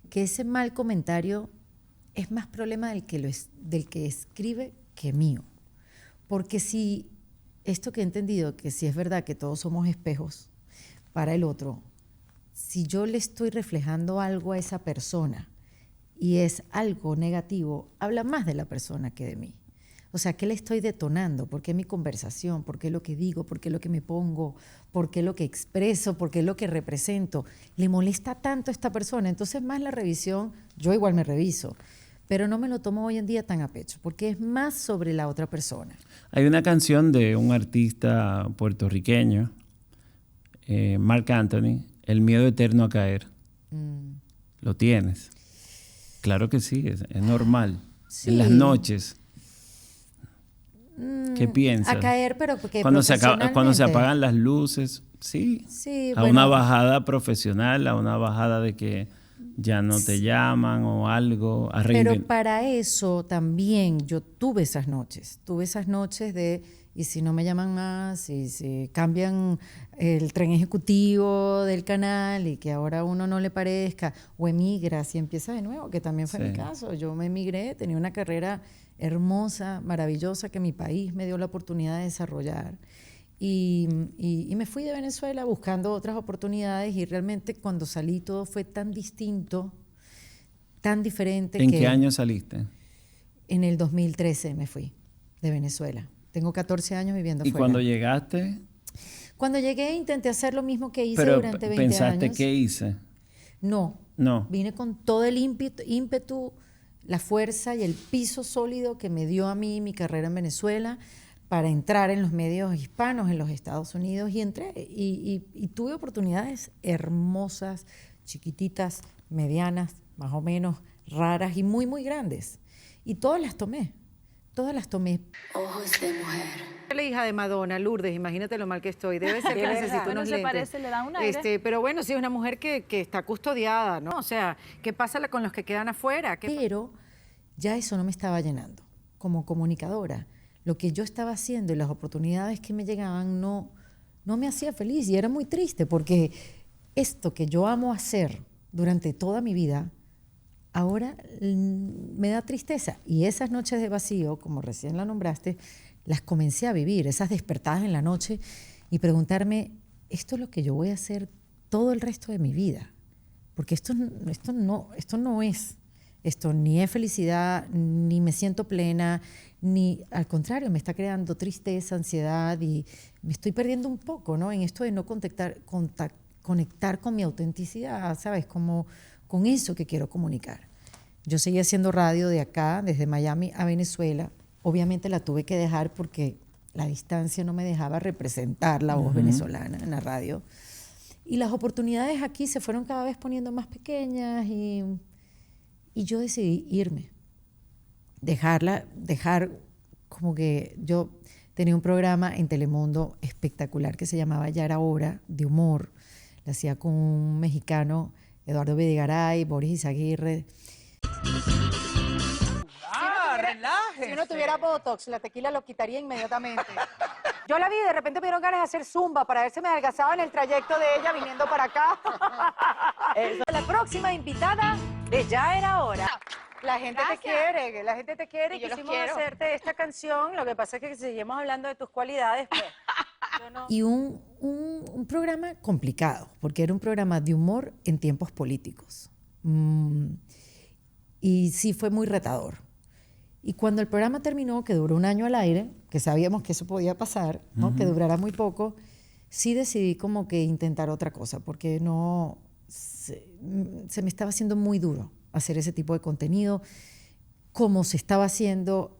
que ese mal comentario es más problema del que escribe que mío. Porque si esto que he entendido, que si es verdad que todos somos espejos para el otro, si yo le estoy reflejando algo a esa persona y es algo negativo, habla más de la persona que de mí. O sea, ¿qué le estoy detonando? ¿Por qué mi conversación? ¿Por qué lo que digo? ¿Por qué lo que me pongo? ¿Por qué lo que expreso? ¿Por qué lo que represento? ¿Le molesta tanto a esta persona? Entonces, más la revisión, yo igual me reviso, pero no me lo tomo hoy en día tan a pecho, porque es más sobre la otra persona. Hay una canción de un artista puertorriqueño, Marc Anthony, El miedo eterno a caer. ¿Lo tienes? Claro que sí, es normal. Sí. En las noches, ¿qué piensas? A caer, pero porque cuando se apagan las luces, sí a una bajada profesional, a una bajada de que ya no te llaman o algo. Pero para eso también yo tuve esas noches de, y si no me llaman más, y si cambian el tren ejecutivo del canal y que ahora a uno no le parezca, o emigras y empieza de nuevo, que también fue mi caso. Yo me emigré, tenía una carrera hermosa, maravillosa, que mi país me dio la oportunidad de desarrollar. Y me fui de Venezuela buscando otras oportunidades, y realmente cuando salí todo fue tan distinto, tan diferente. ¿En qué año saliste? En el 2013 me fui de Venezuela. Tengo 14 años viviendo fuera. ¿Y cuando llegaste? Cuando llegué intenté hacer lo mismo que hice durante 20 años. ¿Pensaste qué hice? No. Vine con todo el ímpetu, la fuerza y el piso sólido que me dio a mí mi carrera en Venezuela para entrar en los medios hispanos en los Estados Unidos, y entré y tuve oportunidades hermosas, chiquititas, medianas, más o menos raras y muy, muy grandes. Y todas las tomé. Ojos de mujer. La hija de Madonna, Lourdes, imagínate lo mal que estoy. Debe ser que necesito unos lentes. Parece, le da un aire. Pero bueno, sí es una mujer que está custodiada, ¿no? O sea, ¿qué pasa con los que quedan afuera? Pero ya eso no me estaba llenando como comunicadora. Lo que yo estaba haciendo y las oportunidades que me llegaban no me hacía feliz, y era muy triste porque esto que yo amo hacer durante toda mi vida ahora me da tristeza. Y esas noches de vacío, como recién la nombraste, las comencé a vivir, esas despertadas en la noche, y preguntarme, ¿esto es lo que yo voy a hacer todo el resto de mi vida? Porque esto no es. Esto ni es felicidad, ni me siento plena, ni al contrario, me está creando tristeza, ansiedad, y me estoy perdiendo un poco, ¿no? En esto de no conectar con mi autenticidad, ¿sabes? Como con eso que quiero comunicar. Yo seguí haciendo radio de acá, desde Miami a Venezuela. Obviamente la tuve que dejar porque la distancia no me dejaba representar la voz venezolana en la radio. Y las oportunidades aquí se fueron cada vez poniendo más pequeñas, y yo decidí irme. Dejar como que yo tenía un programa en Telemundo espectacular que se llamaba Ya era hora, de humor. Lo hacía con un mexicano, Eduardo Videgaray, Boris Izaguirre. Relájese. Si uno tuviera Botox, la tequila lo quitaría inmediatamente. Yo la vi y de repente me dieron ganas de hacer zumba para ver si me adelgazaba en el trayecto de ella viniendo para acá. La próxima invitada de Ya era hora. La gente te quiere, la gente te quiere y quisimos hacerte esta canción. Lo que pasa es que si seguimos hablando de tus cualidades, pues... yo no... Y un programa complicado, porque era un programa de humor en tiempos políticos. Y sí fue muy retador. Y cuando el programa terminó, que duró un año al aire, que sabíamos que eso podía pasar, ¿no? Que durara muy poco, sí decidí como que intentar otra cosa, porque no se me estaba haciendo muy duro hacer ese tipo de contenido, como se estaba haciendo,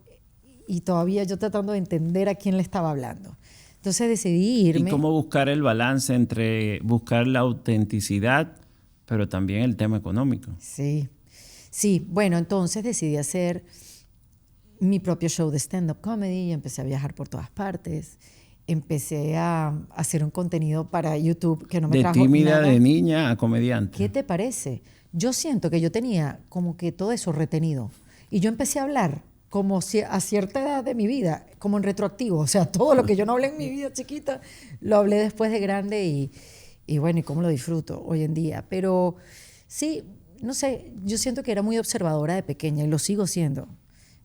y todavía yo tratando de entender a quién le estaba hablando. Entonces decidí irme. ¿Y cómo buscar el balance entre buscar la autenticidad, pero también el tema económico? Sí, bueno, entonces decidí hacer mi propio show de stand-up comedy y empecé a viajar por todas partes. Empecé a hacer un contenido para YouTube que no me trajo nada. De tímida, de niña a comediante. ¿Qué te parece? Yo siento que yo tenía como que todo eso retenido. Y yo empecé a hablar como si a cierta edad de mi vida, como en retroactivo. O sea, todo lo que yo no hablé en mi vida chiquita, lo hablé después de grande y bueno, y cómo lo disfruto hoy en día. Pero sí, no sé, yo siento que era muy observadora de pequeña y lo sigo siendo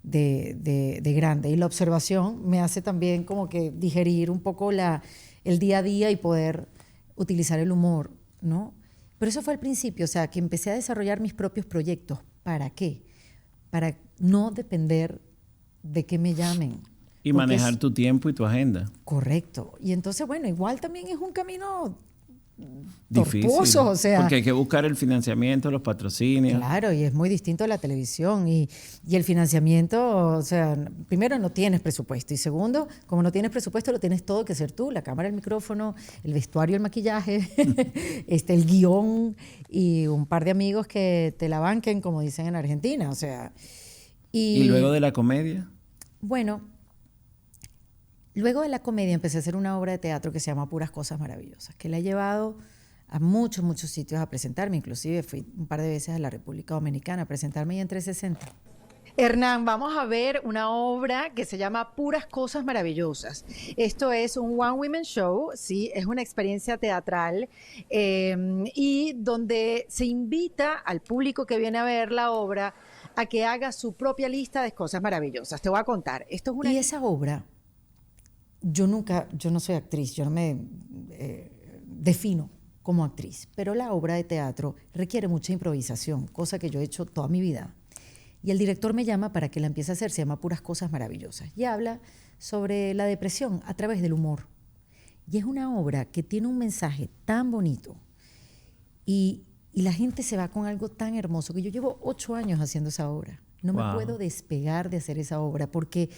de grande. Y la observación me hace también como que digerir un poco el día a día y poder utilizar el humor, ¿no? Pero eso fue al principio, o sea, que empecé a desarrollar mis propios proyectos. ¿Para qué? Para no depender de que me llamen. Y manejar tu tiempo y tu agenda. Correcto. Y entonces, bueno, igual también es un camino difícil, tortuoso, o sea. porque hay que buscar el financiamiento, los patrocinios. Claro, y es muy distinto a la televisión. Y el financiamiento, o sea, primero no tienes presupuesto. Y segundo, como no tienes presupuesto, lo tienes todo que hacer tú. La cámara, el micrófono, el vestuario, el maquillaje, el guión y un par de amigos que te la banquen, como dicen en Argentina. O sea, ¿Y luego de la comedia? Bueno, luego de la comedia empecé a hacer una obra de teatro que se llama Puras Cosas Maravillosas, que la he llevado a muchos sitios a presentarme. Inclusive fui un par de veces a la República Dominicana a presentarme y en 360. Hernán, vamos a ver una obra que se llama Puras Cosas Maravillosas. Esto es un One Woman Show, sí, es una experiencia teatral y donde se invita al público que viene a ver la obra a que haga su propia lista de cosas maravillosas. Te voy a contar. Esto es una... Y esa obra, yo no soy actriz, yo no me defino como actriz, pero la obra de teatro requiere mucha improvisación, cosa que yo he hecho toda mi vida. Y el director me llama para que la empiece a hacer, se llama Puras Cosas Maravillosas, y habla sobre la depresión a través del humor. Y es una obra que tiene un mensaje tan bonito y la gente se va con algo tan hermoso, que yo llevo 8 años haciendo esa obra. No me puedo despegar de hacer esa obra, porque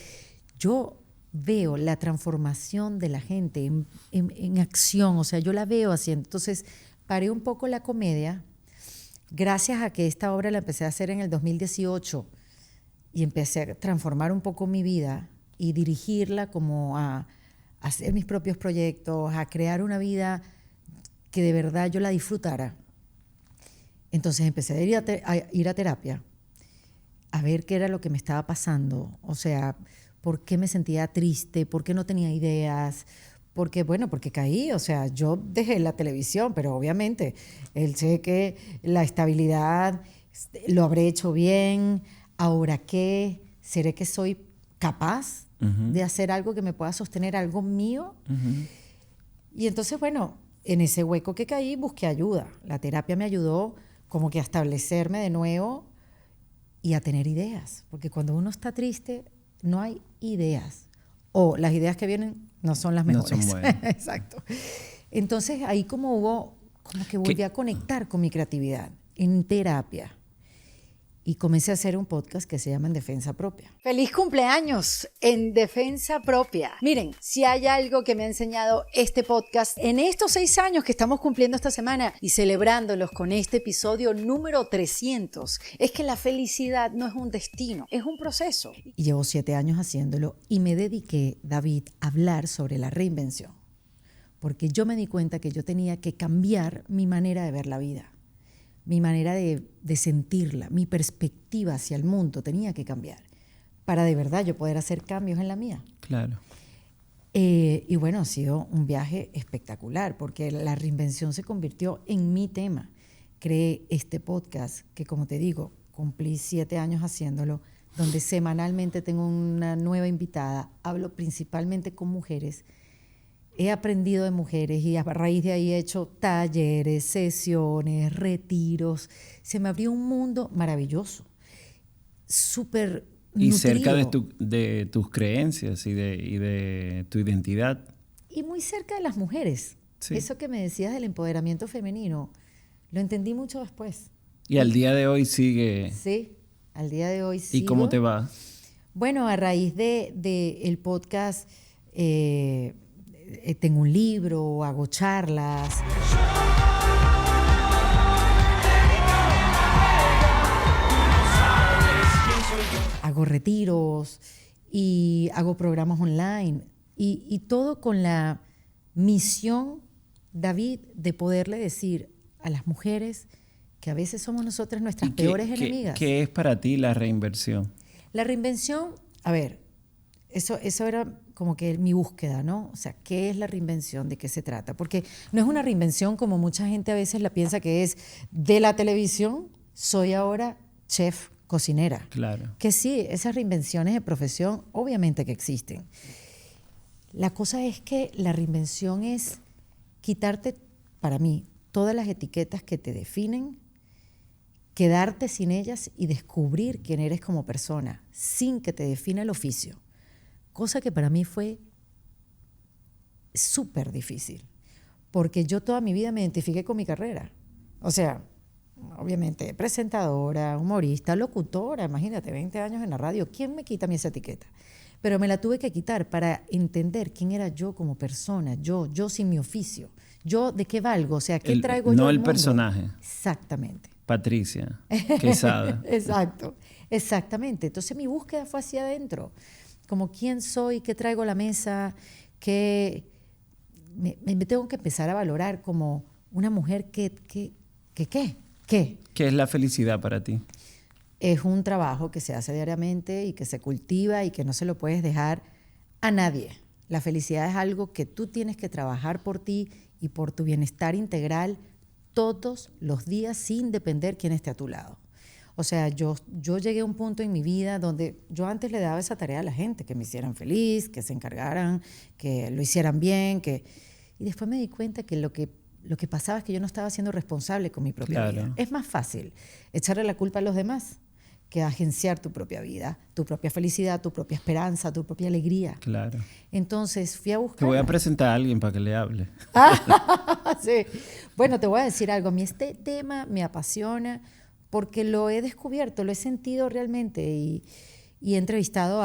yo veo la transformación de la gente en acción, o sea, yo la veo haciendo. Entonces, paré un poco la comedia, gracias a que esta obra la empecé a hacer en el 2018 y empecé a transformar un poco mi vida y dirigirla como a hacer mis propios proyectos, a crear una vida que de verdad yo la disfrutara. Entonces empecé a ir a terapia, a ver qué era lo que me estaba pasando, o sea, por qué me sentía triste, por qué no tenía ideas, porque caí, o sea, yo dejé la televisión, pero obviamente sé que la estabilidad lo habré hecho bien, ahora qué, seré que soy capaz de hacer algo que me pueda sostener, algo mío. Y entonces, bueno, en ese hueco que caí busqué ayuda. La terapia me ayudó como que a establecerme de nuevo y a tener ideas, porque cuando uno está triste no hay ideas, o las ideas que vienen no son las mejores. No son buenas. Exacto. Entonces ahí como que volví a conectar con mi creatividad en terapia. y comencé a hacer un podcast que se llama En Defensa Propia. ¡Feliz cumpleaños! En Defensa Propia. Miren, si hay algo que me ha enseñado este podcast en estos 6 años que estamos cumpliendo esta semana y celebrándolos con este episodio número 300, es que la felicidad no es un destino, es un proceso. Y llevo 7 años haciéndolo y me dediqué, David, a hablar sobre la reinvención. Porque yo me di cuenta que yo tenía que cambiar mi manera de ver la vida. Mi manera de sentirla, mi perspectiva hacia el mundo tenía que cambiar para de verdad yo poder hacer cambios en la mía. Claro. Y bueno, ha sido un viaje espectacular porque la reinvención se convirtió en mi tema. Creé este podcast que, como te digo, cumplí 7 años haciéndolo, donde semanalmente tengo una nueva invitada, hablo principalmente con mujeres. He aprendido de mujeres y a raíz de ahí he hecho talleres, sesiones, retiros. Se me abrió un mundo maravilloso, súper Y nutrido. cerca de tus creencias y de tu identidad. Y muy cerca de las mujeres. Sí. Eso que me decías del empoderamiento femenino, lo entendí mucho después. Y al día de hoy sigue. Sí, al día de hoy sí. ¿Y cómo te va? Bueno, a raíz de el podcast... tengo un libro, hago charlas. Hago retiros y hago programas online y todo con la misión, David, de poderle decir a las mujeres que a veces somos nosotras nuestras peores enemigas. ¿Qué es para ti la reinversión? La reinvención, a ver, eso era como que mi búsqueda, ¿no? O sea, ¿qué es la reinvención? ¿De qué se trata? Porque no es una reinvención como mucha gente a veces la piensa que es de la televisión, soy ahora chef, cocinera. Claro. Que sí, esas reinvenciones de profesión obviamente que existen. La cosa es que la reinvención es quitarte, para mí, todas las etiquetas que te definen, quedarte sin ellas y descubrir quién eres como persona, sin que te defina el oficio. Cosa que para mí fue súper difícil, porque yo toda mi vida me identifiqué con mi carrera. O sea, obviamente, presentadora, humorista, locutora, imagínate, 20 años en la radio. ¿Quién me quita a mí esa etiqueta? Pero me la tuve que quitar para entender quién era yo como persona, yo sin mi oficio. Yo, ¿de qué valgo? O sea, ¿qué traigo yo No al el mundo? personaje. Exactamente. Patricia Quesada. Exacto, exactamente. Entonces mi búsqueda fue hacia adentro. Como quién soy, qué traigo a la mesa, qué me tengo que empezar a valorar como una mujer ¿Qué? ¿Qué es la felicidad para ti? Es un trabajo que se hace diariamente y que se cultiva y que no se lo puedes dejar a nadie. La felicidad es algo que tú tienes que trabajar por ti y por tu bienestar integral todos los días sin depender quién esté a tu lado. O sea, yo llegué a un punto en mi vida donde yo antes le daba esa tarea a la gente, que me hicieran feliz, que se encargaran, que lo hicieran bien, y después me di cuenta que lo que pasaba es que yo no estaba siendo responsable con mi propia vida. Es más fácil echarle la culpa a los demás que agenciar tu propia vida, tu propia felicidad, tu propia esperanza, tu propia alegría. Claro. Entonces fui a buscar... Te voy a presentar a alguien para que le hable. Sí. Bueno, te voy a decir algo. A mí este tema me apasiona porque lo he descubierto, lo he sentido realmente y he entrevistado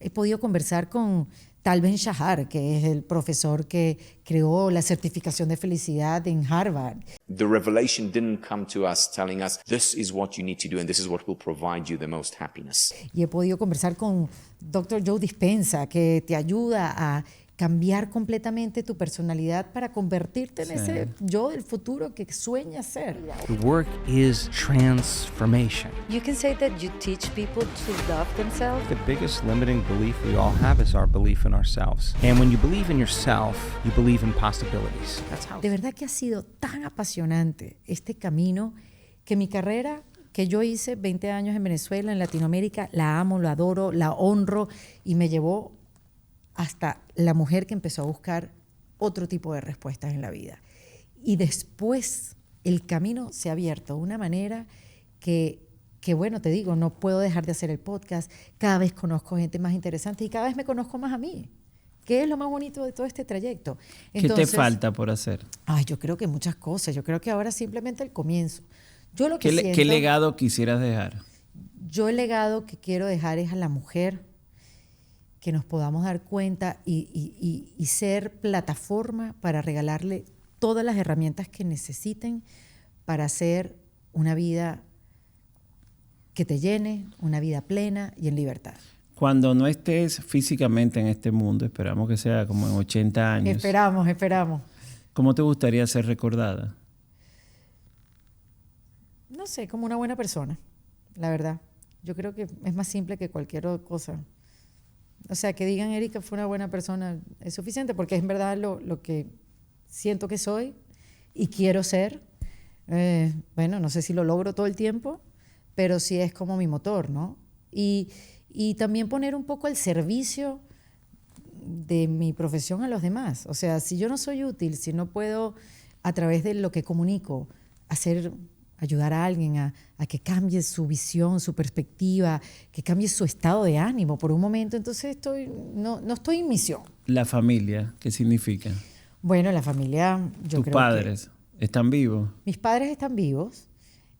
he podido conversar con Tal Ben-Shahar, que es el profesor que creó la certificación de felicidad en Harvard. The revelation didn't come to us telling us this is what you need to do and this is what will provide you the most happiness. Y he podido conversar con Dr. Joe Dispenza, que te ayuda a cambiar completamente tu personalidad para convertirte en ese yo del futuro que sueñas ser. The work is transformation. You can say that you teach people to love themselves. The biggest limiting belief we all have is our belief in ourselves. And when you believe in yourself, you believe in possibilities. That's how. De verdad que ha sido tan apasionante este camino que mi carrera que yo hice 20 años en Venezuela, en Latinoamérica, la amo, la adoro, la honro y me llevó hasta la mujer que empezó a buscar otro tipo de respuestas en la vida. Y después el camino se ha abierto de una manera que bueno, te digo, no puedo dejar de hacer el podcast. Cada vez conozco gente más interesante y cada vez me conozco más a mí. ¿Qué es lo más bonito de todo este trayecto? Entonces, ¿qué te falta por hacer? Yo creo que muchas cosas. Yo creo que ahora simplemente el comienzo. Yo lo que ¿Qué legado quisieras dejar? yo el legado que quiero dejar es a la mujer, que nos podamos dar cuenta y ser plataforma para regalarle todas las herramientas que necesiten para hacer una vida que te llene, una vida plena y en libertad. Cuando no estés físicamente en este mundo, esperamos que sea como en 80 años. Esperamos. ¿Cómo te gustaría ser recordada? No sé, como una buena persona, la verdad. Yo creo que es más simple que cualquier otra cosa. O sea, que digan Erika fue una buena persona es suficiente, porque es en verdad lo que siento que soy y quiero ser. Bueno, no sé si lo logro todo el tiempo, pero sí es como mi motor, ¿no? Y también poner un poco al servicio de mi profesión a los demás. O sea, si yo no soy útil, si no puedo, a través de lo que comunico, ayudar a alguien a que cambie su visión, su perspectiva, que cambie su estado de ánimo por un momento, entonces no estoy en misión. La familia, ¿qué significa? Bueno, la familia, yo creo que... ¿Tus padres están vivos? Mis padres están vivos.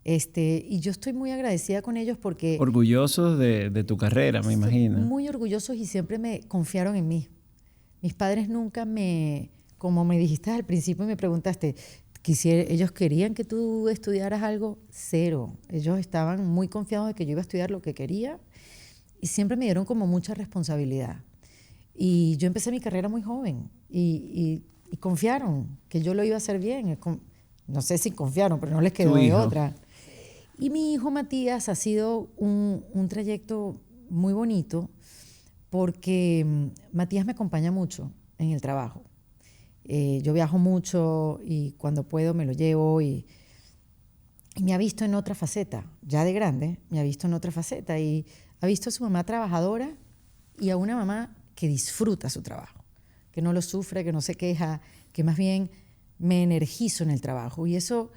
Y yo estoy muy agradecida con ellos porque... Orgullosos de tu carrera, me imagino. Muy orgullosos y siempre me confiaron en mí. Mis padres nunca como me dijiste al principio y me preguntaste, ellos querían que tú estudiaras algo, cero. Ellos estaban muy confiados de que yo iba a estudiar lo que quería y siempre me dieron como mucha responsabilidad. Y yo empecé mi carrera muy joven y confiaron que yo lo iba a hacer bien. No sé si confiaron, pero no les quedó de otra. Y mi hijo Matías ha sido un trayecto muy bonito porque Matías me acompaña mucho en el trabajo. Yo viajo mucho y cuando puedo me lo llevo y me ha visto en otra faceta, ya de grande, me ha visto en otra faceta y ha visto a su mamá trabajadora y a una mamá que disfruta su trabajo, que no lo sufre, que no se queja, que más bien me energizo en el trabajo. Y eso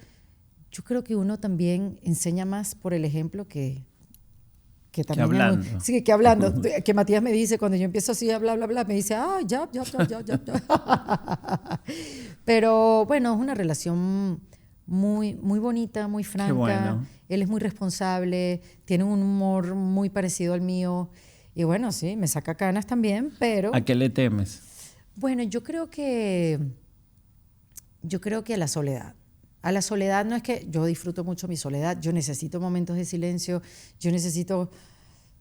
yo creo que uno también enseña más por el ejemplo que también hablando. Sí, que hablando. Que Matías me dice, cuando yo empiezo así a bla, bla, bla, me dice, ya. Pero bueno, es una relación muy, muy bonita, muy franca. Qué bueno. Él es muy responsable, tiene un humor muy parecido al mío. Y bueno, sí, me saca canas también, pero... ¿A qué le temes? Bueno, yo creo que a la soledad. A la soledad no es que yo disfruto mucho mi soledad, yo necesito momentos de silencio, yo necesito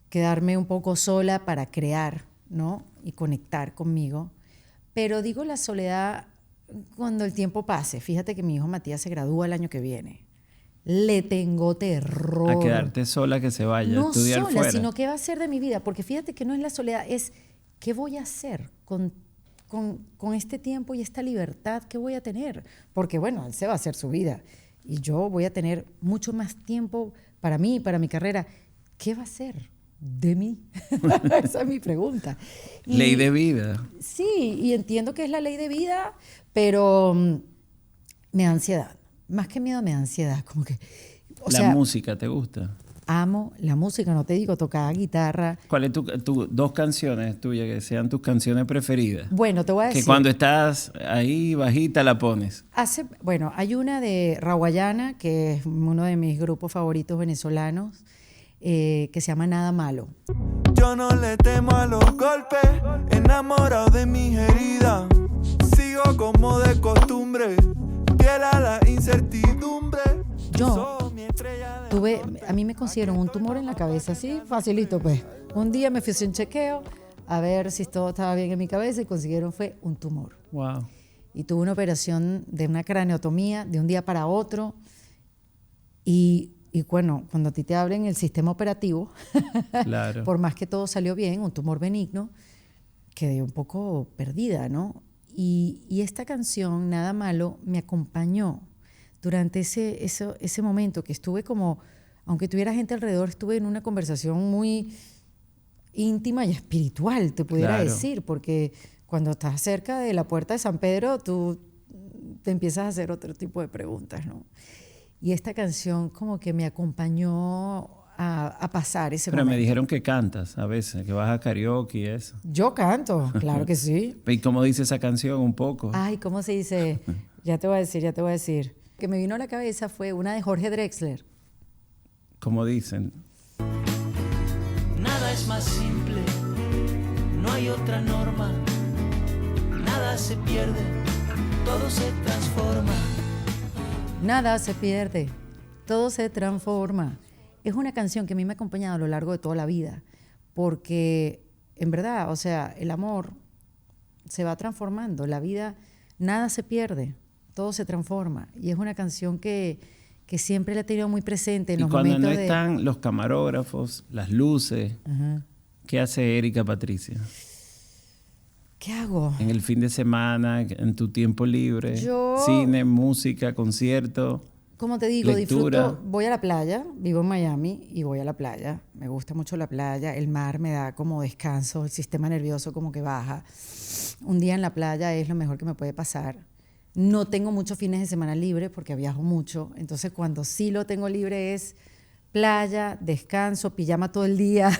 quedarme un poco sola para crear, ¿no? Y conectar conmigo. Pero digo la soledad cuando el tiempo pase. Fíjate que mi hijo Matías se gradúa el año que viene. Le tengo terror. A quedarte sola, que se vaya a estudiar no sola, fuera. sino qué va a ser de mi vida. Porque fíjate que no es la soledad, es qué voy a hacer con este tiempo y esta libertad que voy a tener. Porque bueno, él se va a hacer su vida y yo voy a tener mucho más tiempo para mí, para mi carrera. ¿Qué va a hacer de mí? Esa es mi pregunta. Ley de vida. Sí, y entiendo que es la ley de vida, pero me da ansiedad. Más que miedo, me da ansiedad. Como que, música, ¿te gusta? Amo la música, no te digo tocar guitarra. ¿Cuál es tu dos canciones tuyas que sean tus canciones preferidas? Bueno, te voy a decir. Que cuando estás ahí bajita la pones. Hay una de Rawayana, que es uno de mis grupos favoritos venezolanos, que se llama Nada Malo. Yo no le temo a los golpes, enamorado de mis heridas. Sigo como de costumbre, fiel a la incertidumbre. A mí me consiguieron un tumor en la cabeza, así facilito pues. Un día me fui a hacer un chequeo a ver si todo estaba bien en mi cabeza y fue un tumor. Wow. Y tuve una operación de una craneotomía de un día para otro y bueno, cuando a ti te abren el sistema operativo, claro. Por más que todo salió bien, un tumor benigno, quedé un poco perdida, ¿no? Y esta canción, Nada Malo, me acompañó durante ese momento que estuve como, aunque tuviera gente alrededor, estuve en una conversación muy íntima y espiritual, te pudiera decir, porque cuando estás cerca de la puerta de San Pedro, tú te empiezas a hacer otro tipo de preguntas, ¿no? Y esta canción como que me acompañó a pasar ese momento. Pero me dijeron que cantas a veces, que vas a karaoke y eso. Yo canto, claro que sí. ¿Y cómo dice esa canción un poco? Ay, ¿cómo se dice? Ya te voy a decir. Que me vino a la cabeza fue una de Jorge Drexler. ¿Cómo dicen? es más simple, no hay otra norma. Nada se pierde, todo se transforma. Nada se pierde, todo se transforma. Es una canción que a mí me ha acompañado a lo largo de toda la vida, porque en verdad, o sea, el amor se va transformando, la vida, nada se pierde, todo se transforma. Y es una canción que siempre la he tenido muy presente en los momentos de... Y cuando no están los camarógrafos, las luces, ¿qué hace Erika Patricia? ¿Qué hago? En el fin de semana, en tu tiempo libre, Yo, cine, música, concierto, como te digo, lectura. disfruto, voy a la playa, vivo en Miami y voy a la playa. Me gusta mucho la playa, el mar me da como descanso, el sistema nervioso como que baja. Un día en la playa es lo mejor que me puede pasar. No tengo muchos fines de semana libres porque viajo mucho, entonces cuando sí lo tengo libre es playa, descanso, pijama todo el día,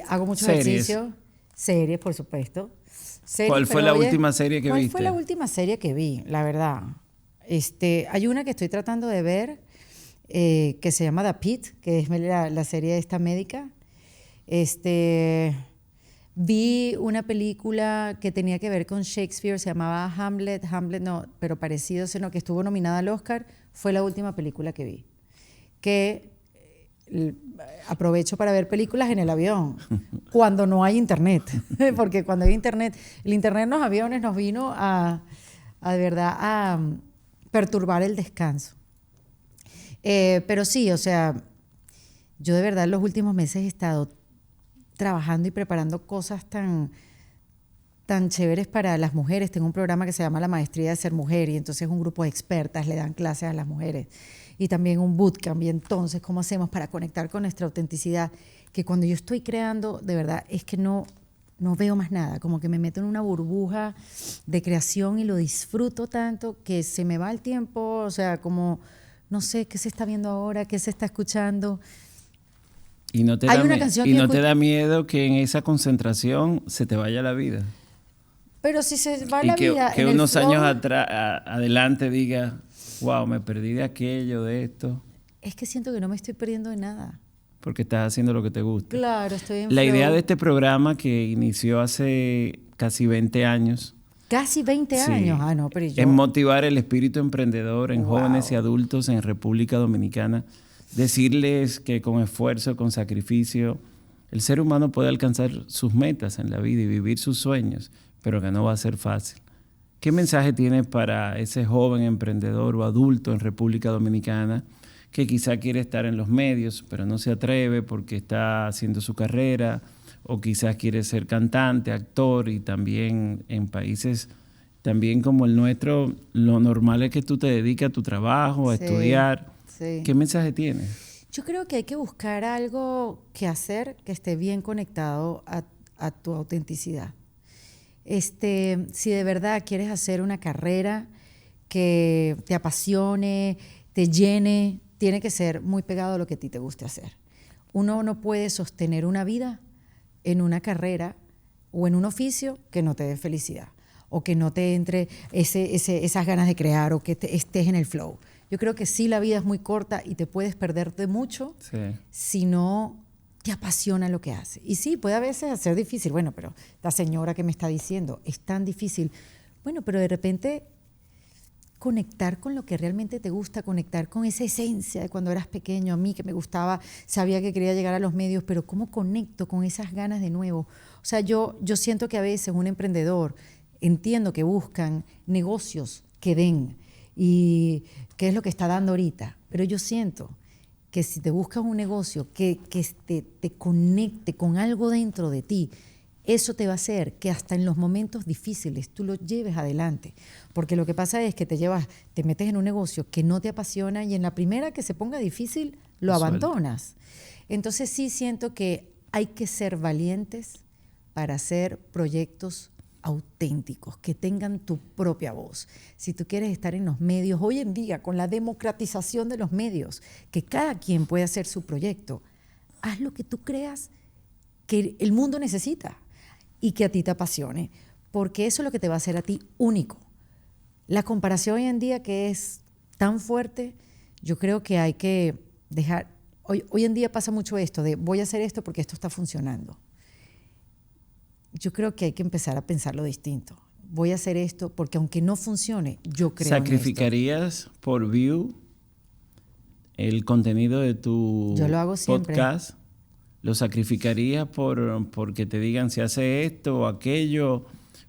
hago mucho ejercicio, series, por supuesto. ¿Cuál fue la última serie que viste? ¿Cuál fue la última serie que vi? La verdad. Hay una que estoy tratando de ver que se llama The Pitt, que es la serie esta médica. Vi una película que tenía que ver con Shakespeare, se llamaba Hamlet no, pero parecido, sino que estuvo nominada al Oscar. Fue la última película que vi. Que aprovecho para ver películas en el avión, cuando no hay internet, porque cuando hay internet, el internet en los aviones nos vino a de verdad a perturbar el descanso. Pero sí, o sea, yo de verdad en los últimos meses he estado trabajando y preparando cosas tan chéveres para las mujeres. Tengo un programa que se llama La Maestría de Ser Mujer y entonces un grupo de expertas le dan clases a las mujeres. Y también un bootcamp. Y entonces, ¿cómo hacemos para conectar con nuestra autenticidad? Que cuando yo estoy creando, de verdad, es que no veo más nada. Como que me meto en una burbuja de creación y lo disfruto tanto que se me va el tiempo. O sea, como no sé qué se está viendo ahora, qué se está escuchando. Y no te da miedo que en esa concentración se te vaya la vida. Pero si se va la vida. Que unos años adelante diga, wow, me perdí de aquello, de esto. Es que siento que no me estoy perdiendo de nada. Porque estás haciendo lo que te gusta. Claro, estoy en La flow. idea de este programa que inició hace casi 20 años. Casi 20 años. Ah, no, pero yo. Es motivar el espíritu emprendedor en jóvenes y adultos en República Dominicana. Decirles que con esfuerzo, con sacrificio, el ser humano puede alcanzar sus metas en la vida y vivir sus sueños, pero que no va a ser fácil. ¿Qué mensaje tienes para ese joven emprendedor o adulto en República Dominicana que quizá quiere estar en los medios, pero no se atreve porque está haciendo su carrera, o quizás quiere ser cantante, actor, y también en países también como el nuestro, lo normal es que tú te dediques a tu trabajo, a estudiar? Sí. ¿Qué mensaje tienes? Yo creo que hay que buscar algo que hacer que esté bien conectado a tu autenticidad. Si de verdad quieres hacer una carrera que te apasione, te llene, tiene que ser muy pegado a lo que a ti te guste hacer. Uno no puede sostener una vida en una carrera o en un oficio que no te dé felicidad o que no te entre esas ganas de crear o que estés en el flow. Yo creo que sí, la vida es muy corta y te puedes perder de mucho si no te apasiona lo que haces. Y sí, puede a veces ser difícil. Bueno, pero la señora que me está diciendo, es tan difícil. Bueno, pero de repente conectar con lo que realmente te gusta, conectar con esa esencia de cuando eras pequeño. A mí que me gustaba, sabía que quería llegar a los medios, pero ¿cómo conecto con esas ganas de nuevo? O sea, yo siento que a veces un emprendedor, entiendo que buscan negocios que den, y qué es lo que está dando ahorita, pero yo siento que si te buscas un negocio que te conecte con algo dentro de ti, eso te va a hacer que hasta en los momentos difíciles tú lo lleves adelante, porque lo que pasa es que te metes en un negocio que no te apasiona y en la primera que se ponga difícil lo abandonas. Entonces sí siento que hay que ser valientes para hacer proyectos auténticos, que tengan tu propia voz. Si tú quieres estar en los medios, hoy en día con la democratización de los medios, que cada quien puede hacer su proyecto, haz lo que tú creas que el mundo necesita y que a ti te apasione, porque eso es lo que te va a hacer a ti único. La comparación hoy en día que es tan fuerte, yo creo que hay que dejar hoy en día pasa mucho esto de voy a hacer esto porque esto está funcionando. Yo creo que hay que empezar a pensarlo distinto. Voy a hacer esto porque aunque no funcione, yo creo ¿Sacrificarías por view el contenido de tu Yo lo hago siempre. podcast? ¿Lo sacrificarías porque te digan si hace esto o aquello,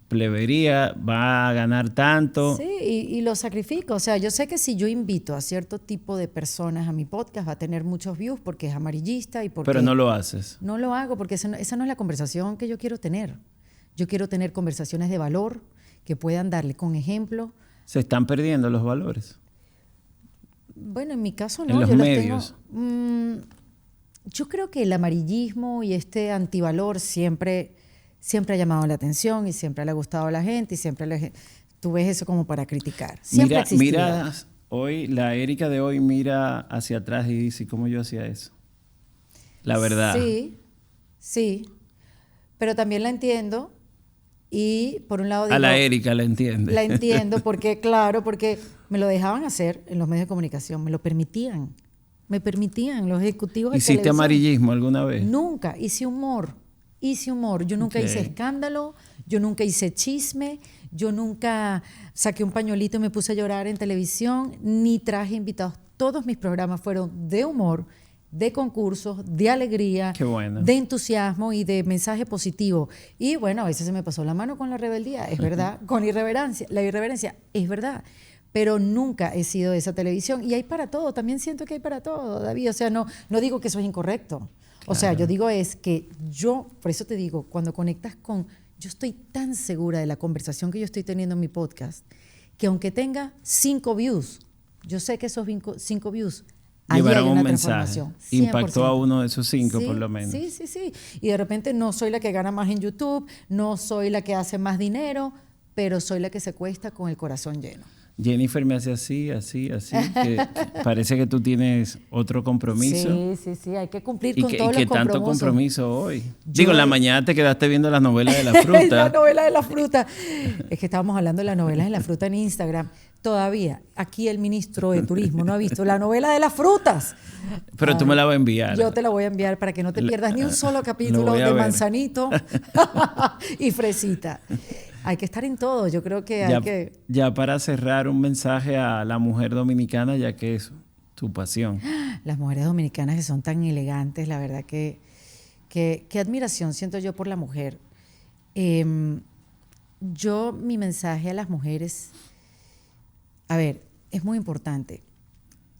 plebería, va a ganar tanto? Sí, y lo sacrifico. O sea, yo sé que si yo invito a cierto tipo de personas a mi podcast va a tener muchos views porque es amarillista y porque... Pero no lo haces. No lo hago porque esa no es la conversación que yo quiero tener. Yo quiero tener conversaciones de valor que puedan darle con ejemplo. Se están perdiendo los valores. Bueno, en mi caso no. En los yo medios. Yo creo que el amarillismo y este antivalor siempre ha llamado la atención y siempre le ha gustado a la gente y siempre tú ves eso como para criticar. Siempre ha existido. Mira, hoy, la Erika de hoy mira hacia atrás y dice, ¿cómo yo hacía eso? La verdad. Sí. Pero también la entiendo y por un lado digo... A la Erika la entiende. La entiendo porque me lo dejaban hacer en los medios de comunicación, me lo permitían. Me permitían los ejecutivos de ¿Hiciste televisión. amarillismo alguna vez? Nunca, hice humor. Yo nunca hice escándalo, yo nunca hice chisme, yo nunca saqué un pañuelito y me puse a llorar en televisión, ni traje invitados. Todos mis programas fueron de humor, de concursos, de alegría, Qué bueno. de entusiasmo y de mensaje positivo. Y bueno, a veces se me pasó la mano con la rebeldía, es verdad, con la irreverencia, es verdad. Pero nunca he sido de esa televisión. Y hay para todo, también siento que hay para todo, David. O sea, no digo que eso es incorrecto. Claro. O sea, yo digo es que por eso te digo, cuando conectas yo estoy tan segura de la conversación que yo estoy teniendo en mi podcast, que aunque tenga 5 views, yo sé que esos 5 views, llevaron hay una un mensaje, transformación. 100%. impactó a uno de esos 5 Sí, por lo menos. Sí. Y de repente no soy la que gana más en YouTube, no soy la que hace más dinero, pero soy la que se cuesta con el corazón lleno. Jennifer me hace así, que parece que tú tienes otro compromiso. Sí, hay que cumplir con todos los compromisos. ¿Y qué tanto compromiso hoy? En la mañana te quedaste viendo las novelas de la fruta. La novela de la fruta. Es que estábamos hablando de las novelas de la fruta en Instagram. Todavía, aquí el ministro de Turismo no ha visto la novela de las frutas. Pero tú me la vas a enviar. Yo te la voy a enviar para que no te pierdas ni un solo capítulo de Manzanito y Fresita. Hay que estar en todo, yo creo que hay que... Ya para cerrar, un mensaje a la mujer dominicana, ya que es tu pasión. Las mujeres dominicanas que son tan elegantes, la verdad que qué admiración siento yo por la mujer. Mi mensaje a las mujeres, a ver, es muy importante.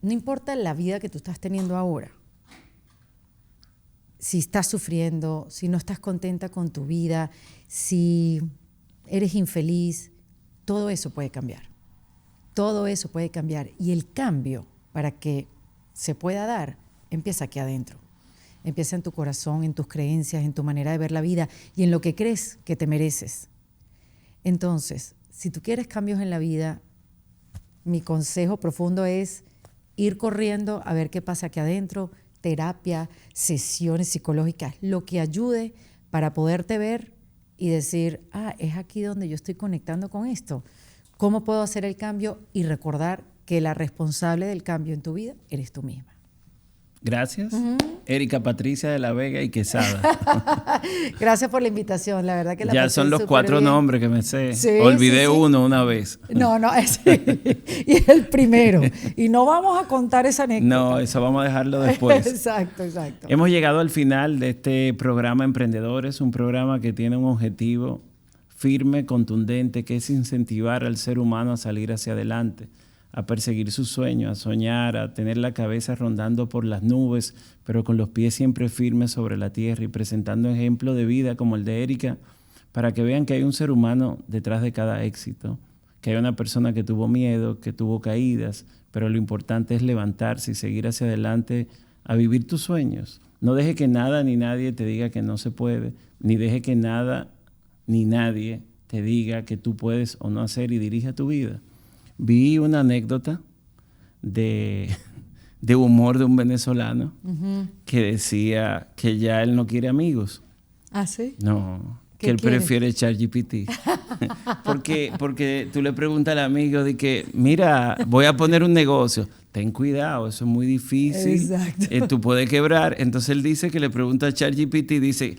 No importa la vida que tú estás teniendo ahora, si estás sufriendo, si no estás contenta con tu vida, si eres infeliz, todo eso puede cambiar. Todo eso puede cambiar. Y el cambio, para que se pueda dar, empieza aquí adentro. Empieza en tu corazón, en tus creencias, en tu manera de ver la vida y en lo que crees que te mereces. Entonces, si tú quieres cambios en la vida, mi consejo profundo es ir corriendo a ver qué pasa aquí adentro, terapia, sesiones psicológicas, lo que ayude para poderte ver y decir, es aquí donde yo estoy conectando con esto. ¿Cómo puedo hacer el cambio? Y recordar que la responsable del cambio en tu vida eres tú misma. Gracias. Erika Patricia de la Vega y Quesada. Gracias por la invitación, la verdad que la ya son los 4 bien. Nombres que me sé. Sí, Olvidé uno una vez. No, y es el primero. Y no vamos a contar esa anécdota. No, eso vamos a dejarlo después. Exacto. Hemos llegado al final de este programa Emprendedores, un programa que tiene un objetivo firme, contundente, que es incentivar al ser humano a salir hacia adelante, a perseguir sus sueños, a soñar, a tener la cabeza rondando por las nubes, pero con los pies siempre firmes sobre la tierra y presentando ejemplos de vida como el de Erika, para que vean que hay un ser humano detrás de cada éxito, que hay una persona que tuvo miedo, que tuvo caídas, pero lo importante es levantarse y seguir hacia adelante a vivir tus sueños. No deje que nada ni nadie te diga que no se puede, ni deje que nada ni nadie te diga que tú puedes o no hacer y dirija tu vida. Vi una anécdota de humor de un venezolano que decía que ya él no quiere amigos. ¿Ah, sí? No, que él prefiere ChatGPT. porque tú le preguntas al amigo de que, mira, voy a poner un negocio. ten cuidado, eso es muy difícil. Exacto. Tú puedes quebrar. Entonces él dice que le pregunta a ChatGPT, dice,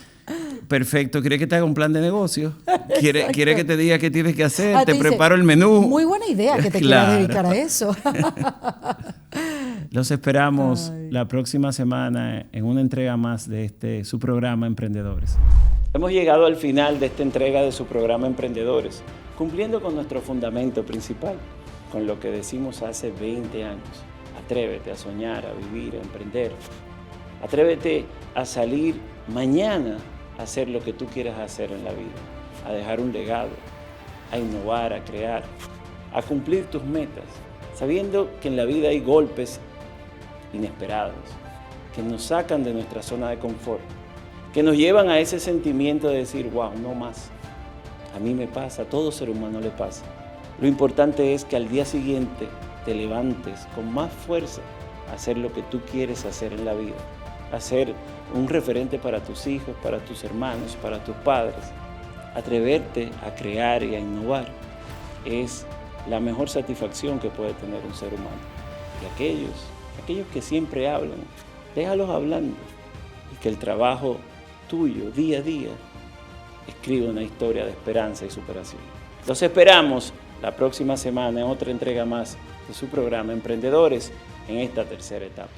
perfecto, ¿quieres que te haga un plan de negocio? ¿Quiere que te diga qué tienes que hacer? Te dice, preparo el menú. Muy buena idea que te quieras dedicar a eso. Los esperamos la próxima semana en una entrega más de su programa Emprendedores. Hemos llegado al final de esta entrega de su programa Emprendedores, cumpliendo con nuestro fundamento principal, con lo que decimos hace 20 años. Atrévete a soñar, a vivir, a emprender. Atrévete a salir mañana a hacer lo que tú quieras hacer en la vida, a dejar un legado, a innovar, a crear, a cumplir tus metas, sabiendo que en la vida hay golpes inesperados, que nos sacan de nuestra zona de confort, que nos llevan a ese sentimiento de decir, wow, no más. A mí me pasa, a todo ser humano le pasa. Lo importante es que al día siguiente te levantes con más fuerza a hacer lo que tú quieres hacer en la vida, a ser un referente para tus hijos, para tus hermanos, para tus padres. Atreverte a crear y a innovar es la mejor satisfacción que puede tener un ser humano. Y aquellos que siempre hablan, déjalos hablando y que el trabajo tuyo día a día escriba una historia de esperanza y superación. Los esperamos la próxima semana en otra entrega más de su programa Emprendedores en esta tercera etapa.